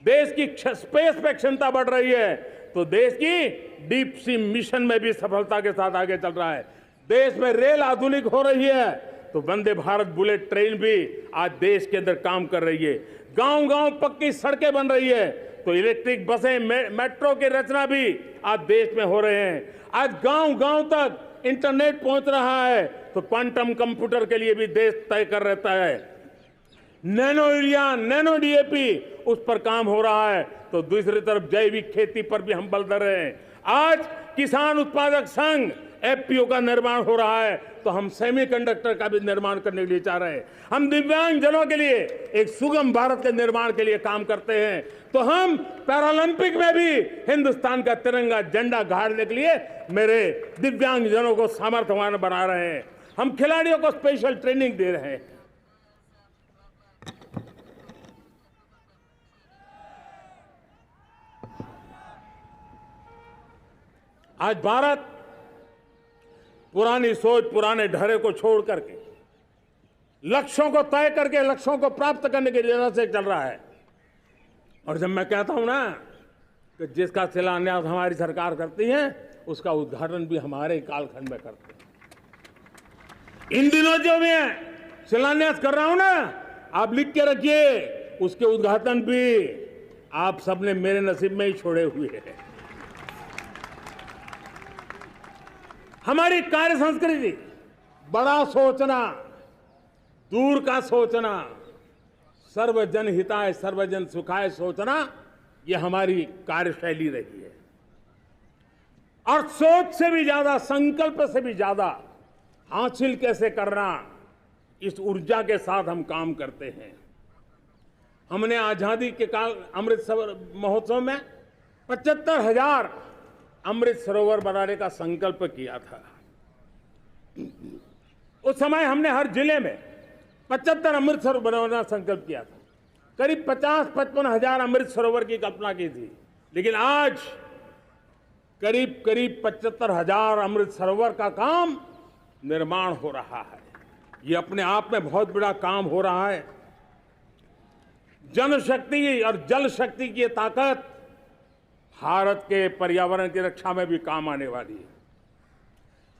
देश की स्पेस पे क्षमता बढ़ रही है, तो देश की डीप सी मिशन में भी सफलता के साथ आगे चल रहा है। देश में रेल आधुनिक हो रही है, तो वंदे भारत बुलेट ट्रेन भी आज देश के अंदर काम कर रही है। गांव गांव पक्की सड़कें बन रही है, तो इलेक्ट्रिक बसें, मेट्रो की रचना भी आज देश में हो रहे हैं। आज गांव गांव तक इंटरनेट पहुंच रहा है, तो क्वांटम कंप्यूटर के लिए भी देश तय कर रहता है। नैनो यूरिया, नैनो डीएपी, उस पर काम हो रहा है, तो दूसरी तरफ जैविक खेती पर भी हम बल दे रहे हैं। आज किसान उत्पादक संघ एफपीओ का निर्माण हो रहा है, तो हम सेमीकंडक्टर का भी निर्माण करने के लिए चाह रहे हैं। हम दिव्यांग जनों के लिए एक सुगम भारत के निर्माण के लिए काम करते हैं, तो हम पैरालंपिक में भी हिंदुस्तान का तिरंगा झंडा गाड़ने के लिए मेरे दिव्यांग जनों को सामर्थ्यवान बना रहे हैं। हम खिलाड़ियों को स्पेशल ट्रेनिंग दे रहे हैं। आज भारत पुरानी सोच, पुराने ढर्रे को छोड़ करके लक्ष्यों को तय करके लक्ष्यों को प्राप्त करने की दिशा से चल रहा है। और जब मैं कहता हूं ना कि जिसका शिलान्यास हमारी सरकार करती है, उसका उद्घाटन भी हमारे कालखंड में करते हैं। इन दिनों जो मैं शिलान्यास कर रहा हूं ना, आप लिख के रखिए, उसके उद्घाटन भी आप सबने मेरे नसीब में ही छोड़े हुए हैं। हमारी कार्य संस्कृति बड़ा सोचना, दूर का सोचना, सर्वजन हिताय सर्वजन सुखाय सोचना, यह हमारी कार्यशैली रही है। और सोच से भी ज्यादा, संकल्प से भी ज्यादा हासिल कैसे करना, इस ऊर्जा के साथ हम काम करते हैं। हमने आजादी के काल अमृत महोत्सव में 75,000 अमृत सरोवर बनाने का संकल्प किया था। उस समय हमने हर जिले में 75 अमृत सरोवर बनाना संकल्प किया था। करीब 50-55,000 अमृत सरोवर की कल्पना की थी, लेकिन आज करीब 75,000 अमृत सरोवर का काम निर्माण हो रहा है। ये अपने आप में बहुत बड़ा काम हो रहा है। जनशक्ति और जल शक्ति की ताकत भारत के पर्यावरण की रक्षा में भी काम आने वाली है।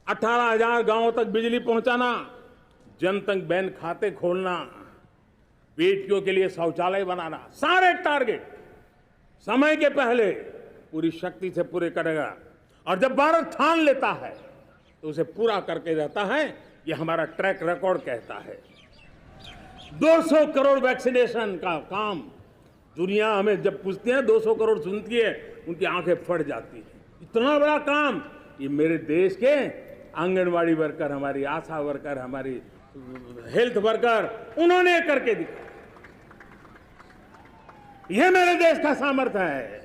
18,000 गांवों तक बिजली पहुंचाना, जनधन बैंक खाते खोलना, बेटियों के लिए शौचालय बनाना, सारे टारगेट समय के पहले पूरी शक्ति से पूरे करेगा। और जब भारत ठान लेता है तो उसे पूरा करके रहता है। ये हमारा ट्रैक रिकॉर्ड कहता है। 200 करोड़ वैक्सीनेशन का काम, दुनिया हमें जब पूछते हैं 200 करोड़ सुनती है, उनकी आंखें फट जाती है। इतना बड़ा काम ये मेरे देश के आंगनवाड़ी वर्कर, हमारी आशा वर्कर, हमारी हेल्थ वर्कर, उन्होंने करके दिखाया। यह मेरे देश का सामर्थ्य है।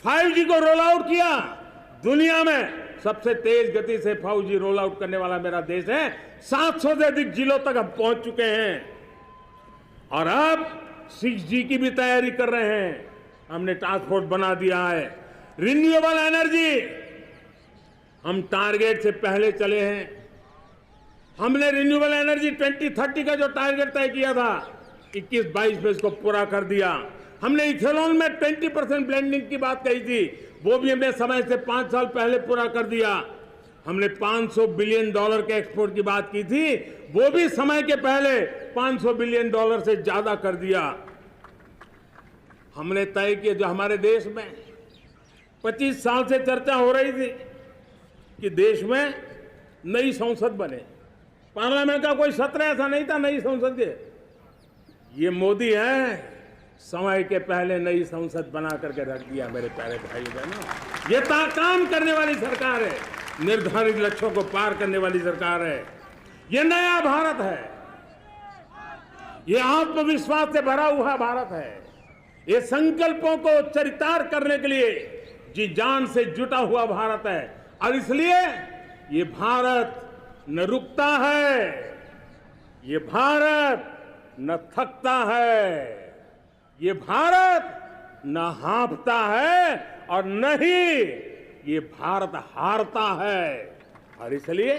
5G को रोल आउट किया, दुनिया में सबसे तेज गति से 5G रोल आउट करने वाला मेरा देश है। 700 से अधिक जिलों तक हम पहुंच चुके हैं और अब 6G की भी तैयारी कर रहे हैं। हमने टास्क फोर्स बना दिया है। रिन्यूएबल एनर्जी, हम टारगेट से पहले चले हैं। हमने रिन्यूएबल एनर्जी 2030 का जो टारगेट तय किया था, 21-22 में इसको पूरा कर दिया। हमने इथेनॉल में 20% ब्लेंडिंग की बात कही थी, वो भी हमने समय से 5 साल पहले पूरा कर दिया। हमने $500 बिलियन के एक्सपोर्ट की बात की थी, वो भी समय के पहले $500 बिलियन से ज्यादा कर दिया। हमने तय किया, जो हमारे देश में 25 साल से चर्चा हो रही थी कि देश में नई संसद बने, पार्लियामेंट का कोई सत्र ऐसा नहीं था नई संसद के। ये मोदी है, समय के पहले नई संसद बना करके रख दिया। मेरे प्यारे भाई बहनों, ये काम करने वाली सरकार है, निर्धारित लक्ष्यों को पार करने वाली सरकार है। ये नया भारत है, ये आत्मविश्वास से भरा हुआ भारत है। ये संकल्पों को चरितार्थ करने के लिए जी जान से जुटा हुआ भारत है। और इसलिए ये भारत न रुकता है, ये भारत न थकता है, ये भारत न हाँफता है और न ही ये भारत हारता है। और इसलिए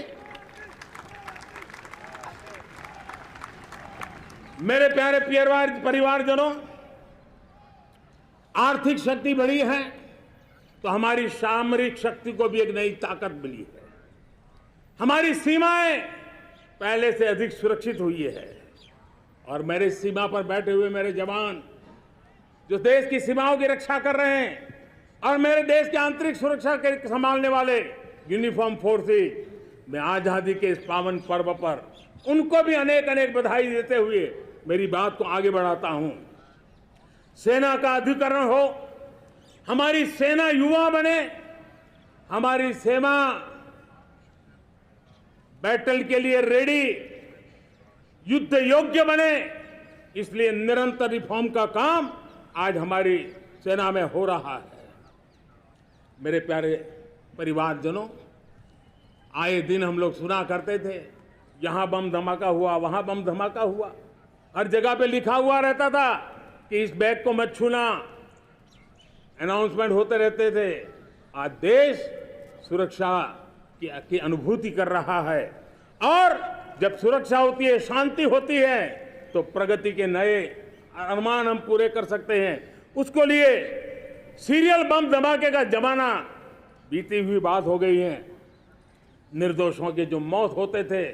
मेरे प्यारे परिवारजनों, आर्थिक शक्ति बढ़ी है तो हमारी सामरिक शक्ति को भी एक नई ताकत मिली है। हमारी सीमाएं पहले से अधिक सुरक्षित हुई है और मेरे सीमा पर बैठे हुए मेरे जवान जो देश की सीमाओं की रक्षा कर रहे हैं और मेरे देश की आंतरिक सुरक्षा के संभालने वाले यूनिफॉर्म फोर्सेस, मैं आजादी के इस पावन पर्व पर उनको भी अनेक अनेक बधाई देते हुए मेरी बात को आगे बढ़ाता हूं। सेना का अधिकरण हो, हमारी सेना युवा बने, हमारी सेना बैटल के लिए रेडी, युद्ध योग्य बने, इसलिए निरंतर रिफॉर्म का काम आज हमारी सेना में हो रहा है। मेरे प्यारे परिवारजनों, आए दिन हम लोग सुना करते थे, यहां बम धमाका हुआ, वहां बम धमाका हुआ, हर जगह पे लिखा हुआ रहता था कि इस बैग को मत छूना, अनाउंसमेंट होते रहते थे। आज देश सुरक्षा की अनुभूति कर रहा है और जब सुरक्षा होती है, शांति होती है, तो प्रगति के नए अरमान हम पूरे कर सकते हैं। उसको लिए सीरियल बम धमाके का जमाना बीती हुई बात हो गई है। निर्दोषों के जो मौत होते थे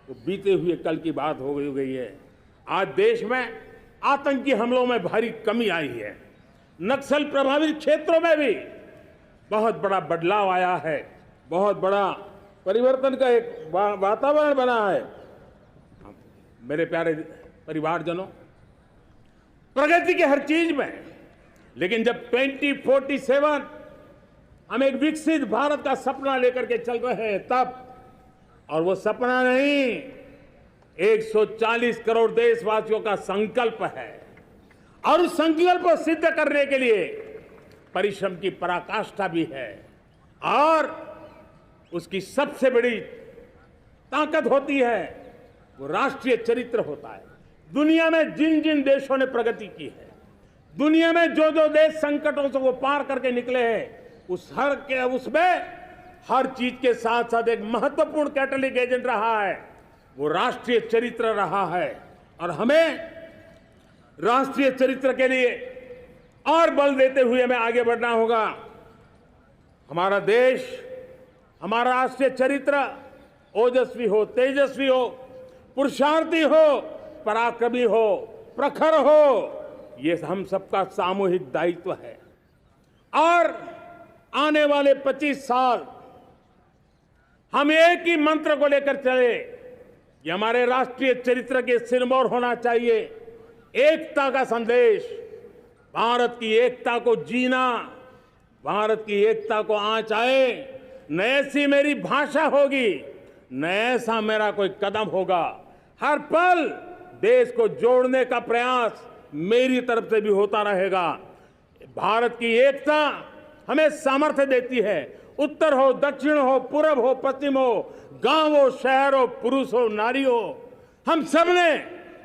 वो बीते हुए कल की बात हो गई है। आज देश में आतंकी हमलों में भारी कमी आई है। नक्सल प्रभावित क्षेत्रों में भी बहुत बड़ा बदलाव आया है, बहुत बड़ा परिवर्तन का एक वातावरण बना है। मेरे प्यारे परिवारजनों, प्रगति के हर चीज में, लेकिन जब 2047 हम एक विकसित भारत का सपना लेकर के चल रहे हैं, तब और वो सपना नहीं, 140 करोड़ देशवासियों का संकल्प है। और उस संकल्प को सिद्ध करने के लिए परिश्रम की पराकाष्ठा भी है। और उसकी सबसे बड़ी ताकत होती है वो राष्ट्रीय चरित्र होता है। दुनिया में जिन जिन देशों ने प्रगति की है, दुनिया में जो जो देश संकटों से वो पार करके निकले हैं, उसमें हर चीज के साथ साथ एक महत्वपूर्ण कैटलिक एजेंट रहा है, वो राष्ट्रीय चरित्र रहा है। और हमें राष्ट्रीय चरित्र के लिए और बल देते हुए हमें आगे बढ़ना होगा। हमारा देश, हमारा राष्ट्रीय चरित्र ओजस्वी हो, तेजस्वी हो, पुरुषार्थी हो, पराक्रमी हो, प्रखर हो, ये हम सबका सामूहिक दायित्व है। और आने वाले 25 साल हम एक ही मंत्र को लेकर चले, ये हमारे राष्ट्रीय चरित्र के सिरमौर होना चाहिए। एकता का संदेश, भारत की एकता को जीना, भारत की एकता को आंच आए, न ऐसी मेरी भाषा होगी, न ऐसा मेरा कोई कदम होगा। हर पल देश को जोड़ने का प्रयास मेरी तरफ से भी होता रहेगा। भारत की एकता हमें सामर्थ्य देती है। उत्तर हो, दक्षिण हो, पूर्व हो, पश्चिम हो, गांव हो, शहर हो, पुरुष हो, नारी हो, हम सब ने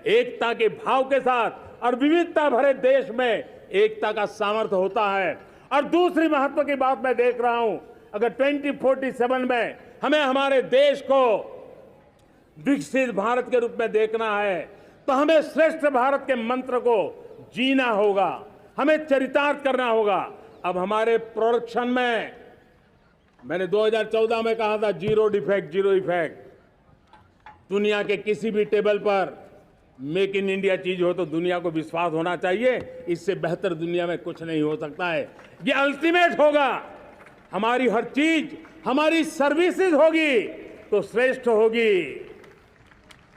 एकता के भाव के साथ और विविधता भरे देश में एकता का सामर्थ्य होता है। और दूसरी महत्व की बात मैं देख रहा हूं, अगर 2047 में हमें हमारे देश को विकसित भारत के रूप में देखना है, तो हमें श्रेष्ठ भारत के मंत्र को जीना होगा, हमें चरितार्थ करना होगा। अब हमारे प्रोडक्शन में, मैंने 2014 में कहा था जीरो डिफेक्ट, जीरो इफेक्ट। दुनिया के किसी भी टेबल पर मेक इन इंडिया चीज हो तो दुनिया को विश्वास होना चाहिए, इससे बेहतर दुनिया में कुछ नहीं हो सकता है। ये अल्टीमेट होगा। हमारी हर चीज, हमारी सर्विसेज होगी तो श्रेष्ठ होगी,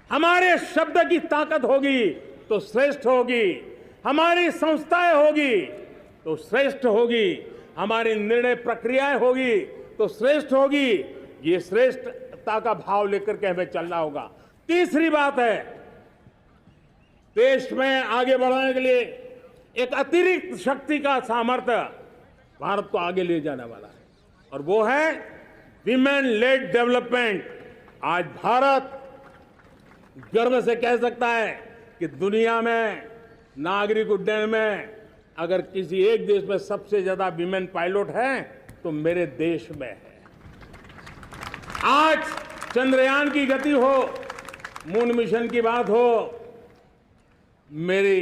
हमारे शब्द की ताकत होगी तो श्रेष्ठ होगी, हमारी संस्थाएं होगी तो श्रेष्ठ होगी, हमारी निर्णय प्रक्रियाएं होगी तो श्रेष्ठ होगी। ये श्रेष्ठता का भाव लेकर के हमें चलना होगा। तीसरी बात है, देश में आगे बढ़ाने के लिए एक अतिरिक्त शक्ति का सामर्थ्य भारत को आगे ले जाने वाला है, और वो है विमेन लेड डेवलपमेंट। आज भारत गर्व से कह सकता है कि दुनिया में नागरिक उड्डयन में अगर किसी एक देश में सबसे ज्यादा विमेन पायलट हैं तो मेरे देश में है। आज चंद्रयान की गति हो, मून मिशन की बात हो, मेरी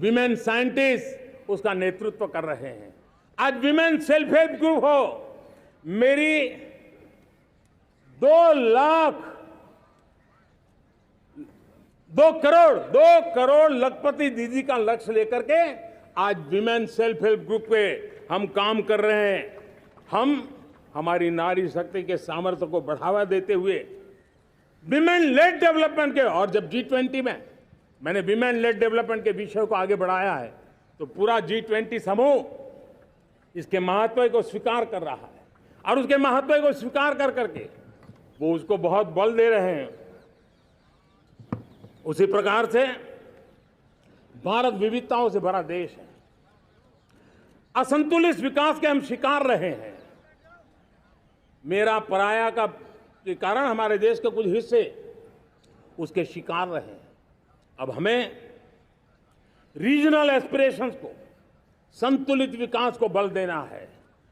विमेन साइंटिस्ट उसका नेतृत्व कर रहे हैं। आज विमेन सेल्फ हेल्प ग्रुप हो, मेरी 2 करोड़ लखपति दीदी का लक्ष्य लेकर के आज विमेन सेल्फ हेल्प ग्रुप पे हम काम कर रहे हैं। हम हमारी नारी शक्ति के सामर्थ्य को बढ़ावा देते हुए विमेन लेड डेवलपमेंट के, और जब G20 में मैंने विमेन लेड डेवलपमेंट के विषय को आगे बढ़ाया है तो पूरा G20 समूह इसके महत्व को स्वीकार कर रहा है, और उसके महत्व को स्वीकार कर करके वो उसको बहुत बल दे रहे हैं। उसी प्रकार से भारत विविधताओं से भरा देश है। असंतुलित विकास के हम शिकार रहे हैं। मेरा पराया का के कारण हमारे देश के कुछ हिस्से उसके शिकार रहे हैं। अब हमें रीजनल एस्पिरेशंस को, संतुलित विकास को बल देना है,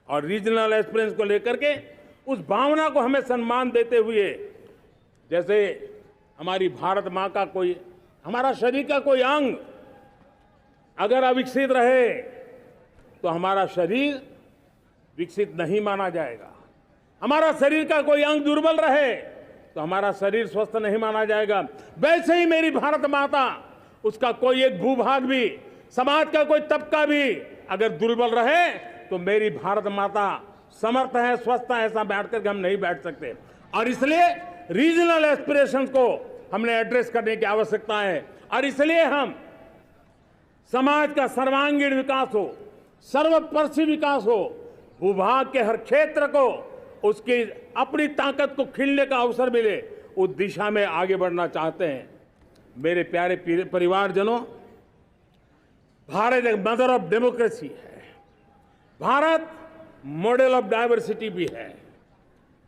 और रीजनल एस्पिरेशंस को लेकर के उस भावना को हमें सम्मान देते हुए, जैसे हमारी भारत माँ का कोई, हमारा शरीर का कोई अंग अगर अविकसित रहे तो हमारा शरीर विकसित नहीं माना जाएगा। हमारा शरीर का कोई अंग दुर्बल रहे तो हमारा शरीर स्वस्थ नहीं माना जाएगा। वैसे ही मेरी भारत माता, उसका कोई एक भूभाग भी, समाज का कोई तबका भी अगर दुर्बल रहे तो मेरी भारत माता समर्थ है, स्वस्थ है, ऐसा बैठ करके हम नहीं बैठ सकते। और इसलिए रीजनल एस्पिरेशंस को हमने एड्रेस करने की आवश्यकता है, और इसलिए हम समाज का सर्वांगीण विकास हो, सर्वस्पर्शी विकास हो, भूभाग के हर क्षेत्र को उसकी अपनी ताकत को खिलने का अवसर मिले, उस दिशा में आगे बढ़ना चाहते हैं। मेरे प्यारे परिवारजनों, भारत एक मदर ऑफ डेमोक्रेसी है। भारत मॉडल ऑफ डाइवर्सिटी भी है।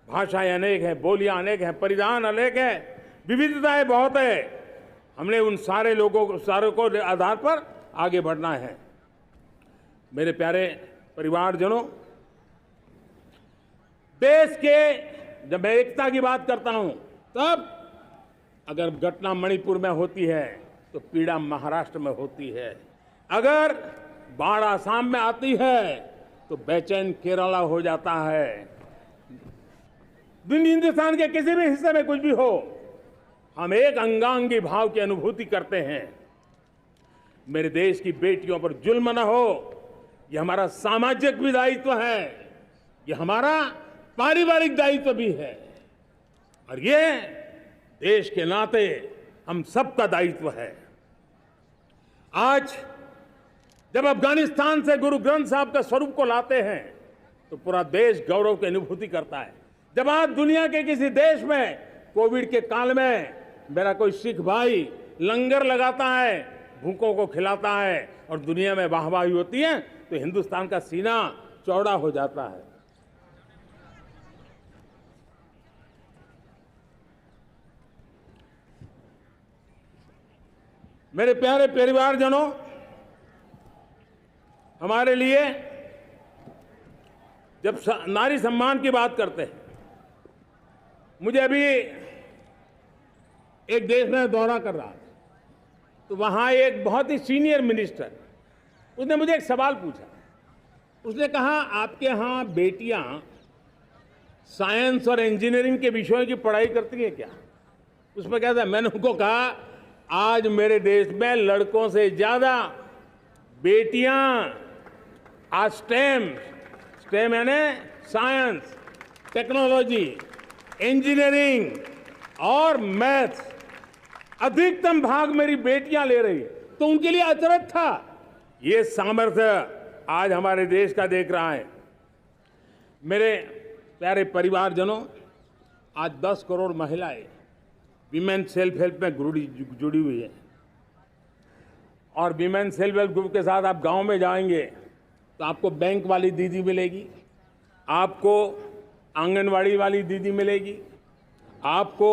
भाषाएं अनेक हैं, बोलियां अनेक हैं, परिधान अनेक हैं, विविधताएं बहुत है। हमने उन सारे को आधार पर आगे बढ़ना है। मेरे प्यारे परिवारजनों, देश के जब मैं एकता की बात करता हूं, तब अगर घटना मणिपुर में होती है तो पीड़ा महाराष्ट्र में होती है। अगर बाढ़ आसाम में आती है तो बेचैन केरला हो जाता है। हिंदुस्तान के किसी भी हिस्से में कुछ भी हो, हम एक अंगांगी भाव की अनुभूति करते हैं। मेरे देश की बेटियों पर जुल्म न हो, यह हमारा सामाजिक भी दायित्व है, यह हमारा पारिवारिक दायित्व भी है, और ये देश के नाते हम सबका दायित्व है। आज जब अफगानिस्तान से गुरु ग्रंथ साहब के स्वरूप को लाते हैं तो पूरा देश गौरव की अनुभूति करता है। जब आज दुनिया के किसी देश में कोविड के काल में मेरा कोई सिख भाई लंगर लगाता है, भूखों को खिलाता है और दुनिया में वाहवाही होती है, तो हिंदुस्तान का सीना चौड़ा हो जाता है। मेरे प्यारे परिवारजनों, हमारे लिए जब नारी सम्मान की बात करते हैं, मुझे अभी एक देश में दौरा कर रहा था, तो वहां एक बहुत ही सीनियर मिनिस्टर, उसने मुझे एक सवाल पूछा। उसने कहा, आपके यहां बेटियां साइंस और इंजीनियरिंग के विषयों की पढ़ाई करती हैं क्या? उसमें क्या था? मैंने उनको कहा, आज मेरे देश में लड़कों से ज्यादा बेटियां आज स्टेम यानी साइंस, टेक्नोलॉजी, इंजीनियरिंग और मैथ्स, अधिकतम भाग मेरी बेटियां ले रही है। तो उनके लिए अचरज था। ये सामर्थ्य आज हमारे देश का देख रहा है। मेरे प्यारे परिवारजनों, आज 10 करोड़ महिलाएं विमेन सेल्फ हेल्प में जुड़ी हुई है, और विमेन सेल्फ हेल्प ग्रुप के साथ आप गांव में जाएंगे तो आपको बैंक वाली दीदी मिलेगी, आपको आंगनवाड़ी वाली दीदी मिलेगी, आपको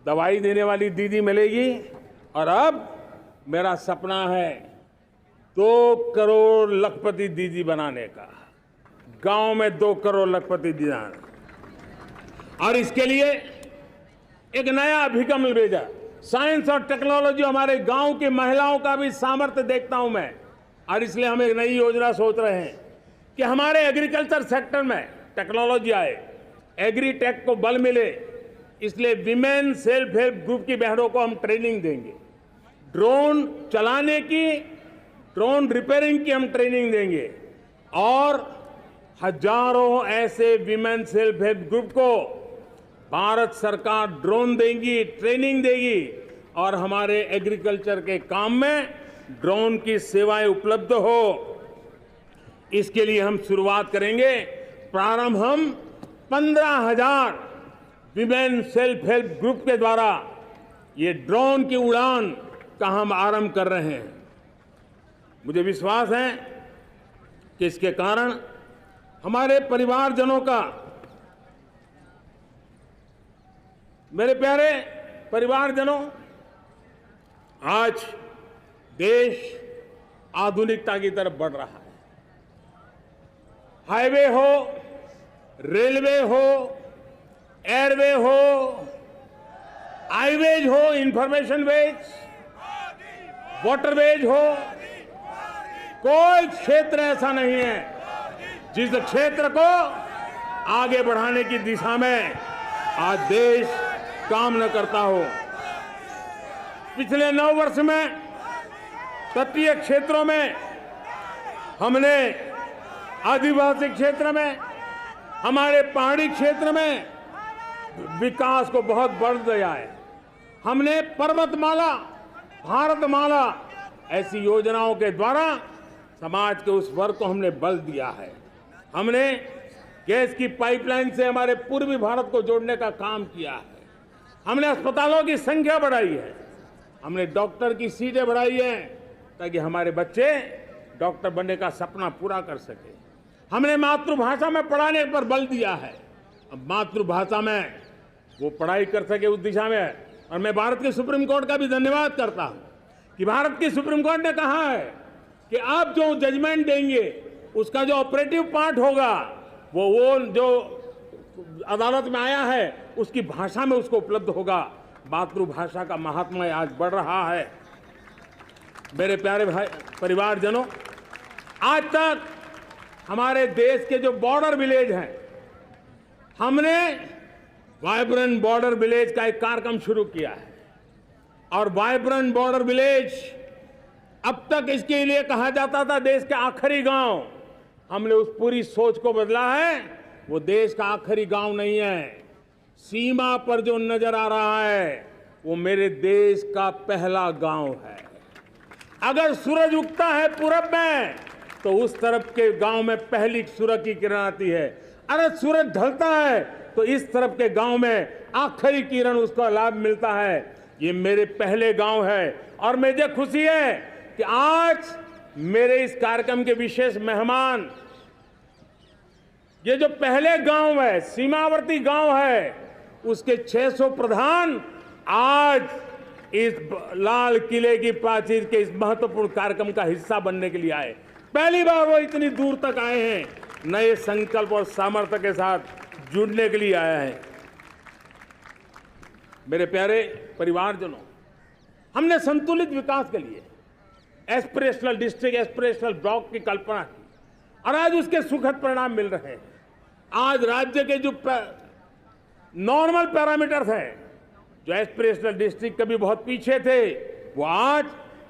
दवाई देने वाली दीदी मिलेगी, और अब मेरा सपना है 2 करोड़ लखपति दीदी बनाने का, गांव में 2 करोड़ लखपति दीदी, और इसके लिए एक नया अभिगम भेजा। साइंस और टेक्नोलॉजी, हमारे गांव की महिलाओं का भी सामर्थ्य देखता हूं मैं, और इसलिए हम एक नई योजना सोच रहे हैं कि हमारे एग्रीकल्चर सेक्टर में टेक्नोलॉजी आए, एग्री टेक को बल मिले। इसलिए विमेन सेल्फ हेल्प ग्रुप की बहनों को हम ट्रेनिंग देंगे, ड्रोन चलाने की, ड्रोन रिपेयरिंग की हम ट्रेनिंग देंगे, और हजारों ऐसे विमेन सेल्फ हेल्प ग्रुप को भारत सरकार ड्रोन देगी, ट्रेनिंग देगी, और हमारे एग्रीकल्चर के काम में ड्रोन की सेवाएं उपलब्ध हो। इसके लिए हम शुरुआत करेंगे। प्रारंभ हम 15,000 विमेन सेल्फ हेल्प ग्रुप के द्वारा ये ड्रोन की उड़ान का हम आरंभ कर रहे हैं। मुझे विश्वास है कि इसके कारण हमारे परिवारजनों का, मेरे प्यारे परिवारजनों, आज देश आधुनिकता की तरफ बढ़ रहा है। हाईवे हो, रेलवे हो, एयरवे हो, हाईवेज हो, इंफॉर्मेशन वेज, वाटरवेज हो, कोई क्षेत्र ऐसा नहीं है जिस क्षेत्र को आगे बढ़ाने की दिशा में आज देश काम न करता हो। पिछले 9 वर्ष में तटीय क्षेत्रों में हमने, आदिवासी क्षेत्र में, हमारे पहाड़ी क्षेत्र में विकास को बहुत बढ़ दिया है। हमने पर्वतमाला, भारतमाला ऐसी योजनाओं के द्वारा समाज के उस वर्ग को हमने बल दिया है। हमने गैस की पाइपलाइन से हमारे पूर्वी भारत को जोड़ने का काम किया है। हमने अस्पतालों की संख्या बढ़ाई है, हमने डॉक्टर की सीटें बढ़ाई हैं ताकि हमारे बच्चे डॉक्टर बनने का सपना पूरा कर सके। हमने मातृभाषा में पढ़ाने पर बल दिया है, अब मातृभाषा में वो पढ़ाई कर सके उस दिशा में। और मैं भारत के सुप्रीम कोर्ट का भी धन्यवाद करता हूं कि भारत की सुप्रीम कोर्ट ने कहा है कि आप जो जजमेंट देंगे उसका जो ऑपरेटिव पार्ट होगा वो जो अदालत में आया है उसकी भाषा में उसको उपलब्ध होगा। मातृभाषा का महात्म्य आज बढ़ रहा है। मेरे प्यारे भाई परिवारजनों, आज तक हमारे देश के जो बॉर्डर विलेज हैं, हमने वाइब्रेंट बॉर्डर विलेज का एक कार्यक्रम शुरू किया है। और वाइब्रेंट बॉर्डर विलेज, अब तक इसके लिए कहा जाता था देश के आखिरी गांव, हमने उस पूरी सोच को बदला है। वो देश का आखिरी गांव नहीं है, सीमा पर जो नजर आ रहा है वो मेरे देश का पहला गांव है। अगर सूरज उगता है पूरब में तो उस तरफ के गांव में पहली सूरज की किरण आती है, अगर सूरज ढलता है तो इस तरफ के गांव में आखिरी किरण उसका लाभ मिलता है। ये मेरे पहले गांव है और मुझे खुशी है कि आज मेरे इस कार्यक्रम के विशेष मेहमान, ये जो पहले गांव है, सीमावर्ती गांव है, उसके 600 प्रधान आज इस लाल किले की प्राचीर के इस महत्वपूर्ण कार्यक्रम का हिस्सा बनने के लिए आए। पहली बार वो इतनी दूर तक आए हैं, नए संकल्प और सामर्थ्य के साथ जुड़ने के लिए आया है। मेरे प्यारे परिवारजनों, हमने संतुलित विकास के लिए एस्पिरेशनल डिस्ट्रिक्ट, एस्पिरेशनल ब्लॉक की कल्पना की और आज उसके सुखद परिणाम मिल रहे हैं। आज राज्य के जो नॉर्मल पैरामीटर्स हैं, जो एस्पिरेशनल डिस्ट्रिक्ट कभी बहुत पीछे थे, वो आज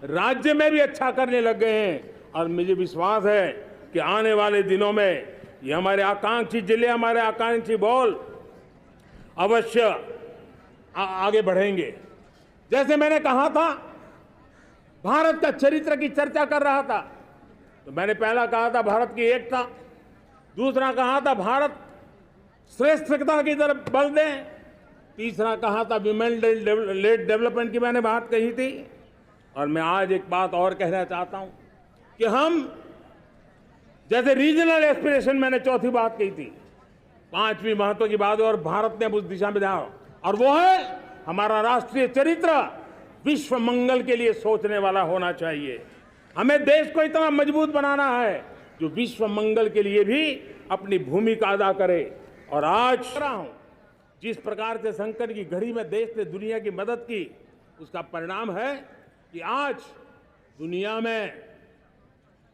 राज्य में भी अच्छा करने लग गए हैं। और मुझे विश्वास है कि आने वाले दिनों में ये हमारे आकांक्षी जिले, हमारे आकांक्षी बॉल अवश्य आगे बढ़ेंगे। जैसे मैंने कहा था, भारत का चरित्र की चर्चा कर रहा था, तो मैंने पहला कहा था भारत की एकता, दूसरा कहा था भारत श्रेष्ठता की तरफ बल दें, तीसरा कहा था विमेन लेड डेवलपमेंट की मैंने बात कही थी। और मैं आज एक बात और कहना चाहता हूं कि हम जैसे रीजनल एस्पिरेशन, मैंने चौथी बात कही थी, पांचवी महत्व की बात, और भारत ने उस दिशा में ध्यान, और वो है हमारा राष्ट्रीय चरित्र विश्व मंगल के लिए सोचने वाला होना चाहिए। हमें देश को इतना मजबूत बनाना है जो विश्व मंगल के लिए भी अपनी भूमिका अदा करे। और आज जिस प्रकार से संकट की घड़ी में देश ने दुनिया की मदद की, उसका परिणाम है कि आज दुनिया में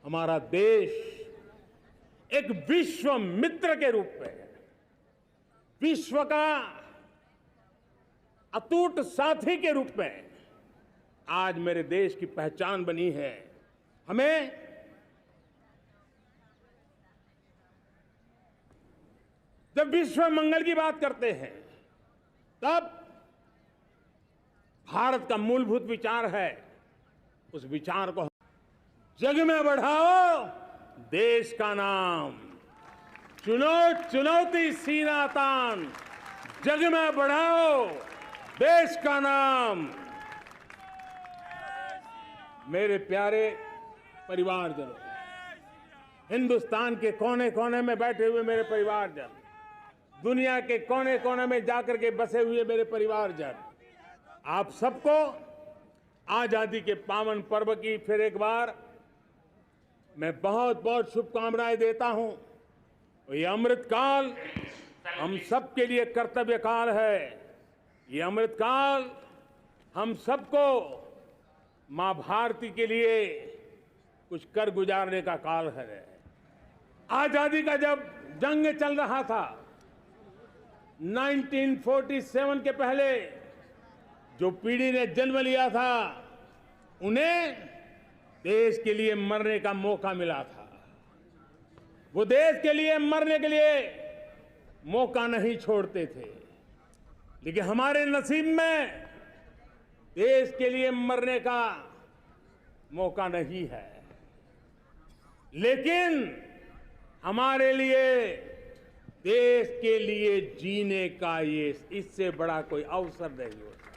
हमारा देश एक विश्व मित्र के रूप में, विश्व का अटूट साथी के रूप में आज मेरे देश की पहचान बनी है। हमें जब विश्व मंगल की बात करते हैं तब भारत का मूलभूत विचार है, उस विचार को जग में बढ़ाओ देश का नाम, चुनो चुनौती सीना तान, जग में बढ़ाओ देश का नाम। मेरे प्यारे परिवारजनों, हिंदुस्तान के कोने कोने में बैठे हुए मेरे परिवारजन, दुनिया के कोने कोने में जाकर के बसे हुए मेरे परिवारजन, आप सबको आजादी के पावन पर्व की फिर एक बार मैं बहुत बहुत शुभकामनाएं देता हूं। ये अमृत काल हम सबके लिए कर्तव्य काल है। ये अमृत काल हम सबको मां भारती के लिए कुछ कर गुजारने का काल है। आजादी का जब जंग चल रहा था 1947 के पहले, जो पीढ़ी ने जन्म लिया था उन्हें देश के लिए मरने का मौका मिला था। वो देश के लिए मरने के लिए मौका नहीं छोड़ते थे, लेकिन हमारे नसीब में देश के लिए मरने का मौका नहीं है। लेकिन हमारे लिए देश के लिए जीने का ये इससे बड़ा कोई अवसर नहीं हो सकता।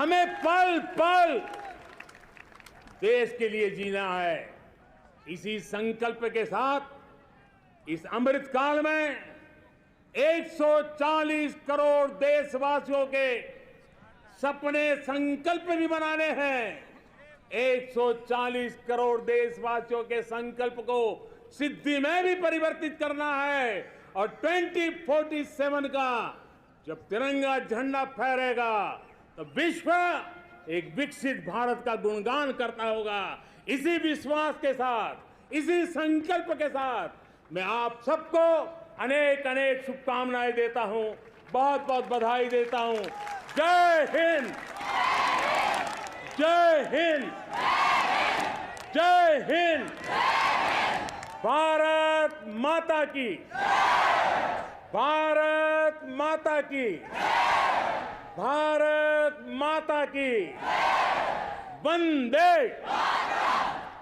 हमें पल पल देश के लिए जीना है। इसी संकल्प के साथ इस अमृत काल में 140 करोड़ देशवासियों के सपने संकल्प भी बनाने हैं। 140 करोड़ देशवासियों के संकल्प को सिद्धि में भी परिवर्तित करना है। और 2047 का जब तिरंगा झंडा फहरेगा तो विश्व एक विकसित भारत का गुणगान करता होगा। इसी विश्वास के साथ, इसी संकल्प के साथ मैं आप सबको अनेक अनेक शुभकामनाएं देता हूं, बहुत बहुत बधाई देता हूं। जय हिंद, जय हिंद, जय हिंद। भारत माता की, भारत माता की, भारत माता की। वंदे,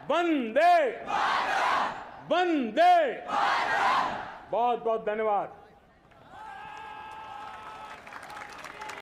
वंदे, वंदे। बहुत बहुत धन्यवाद।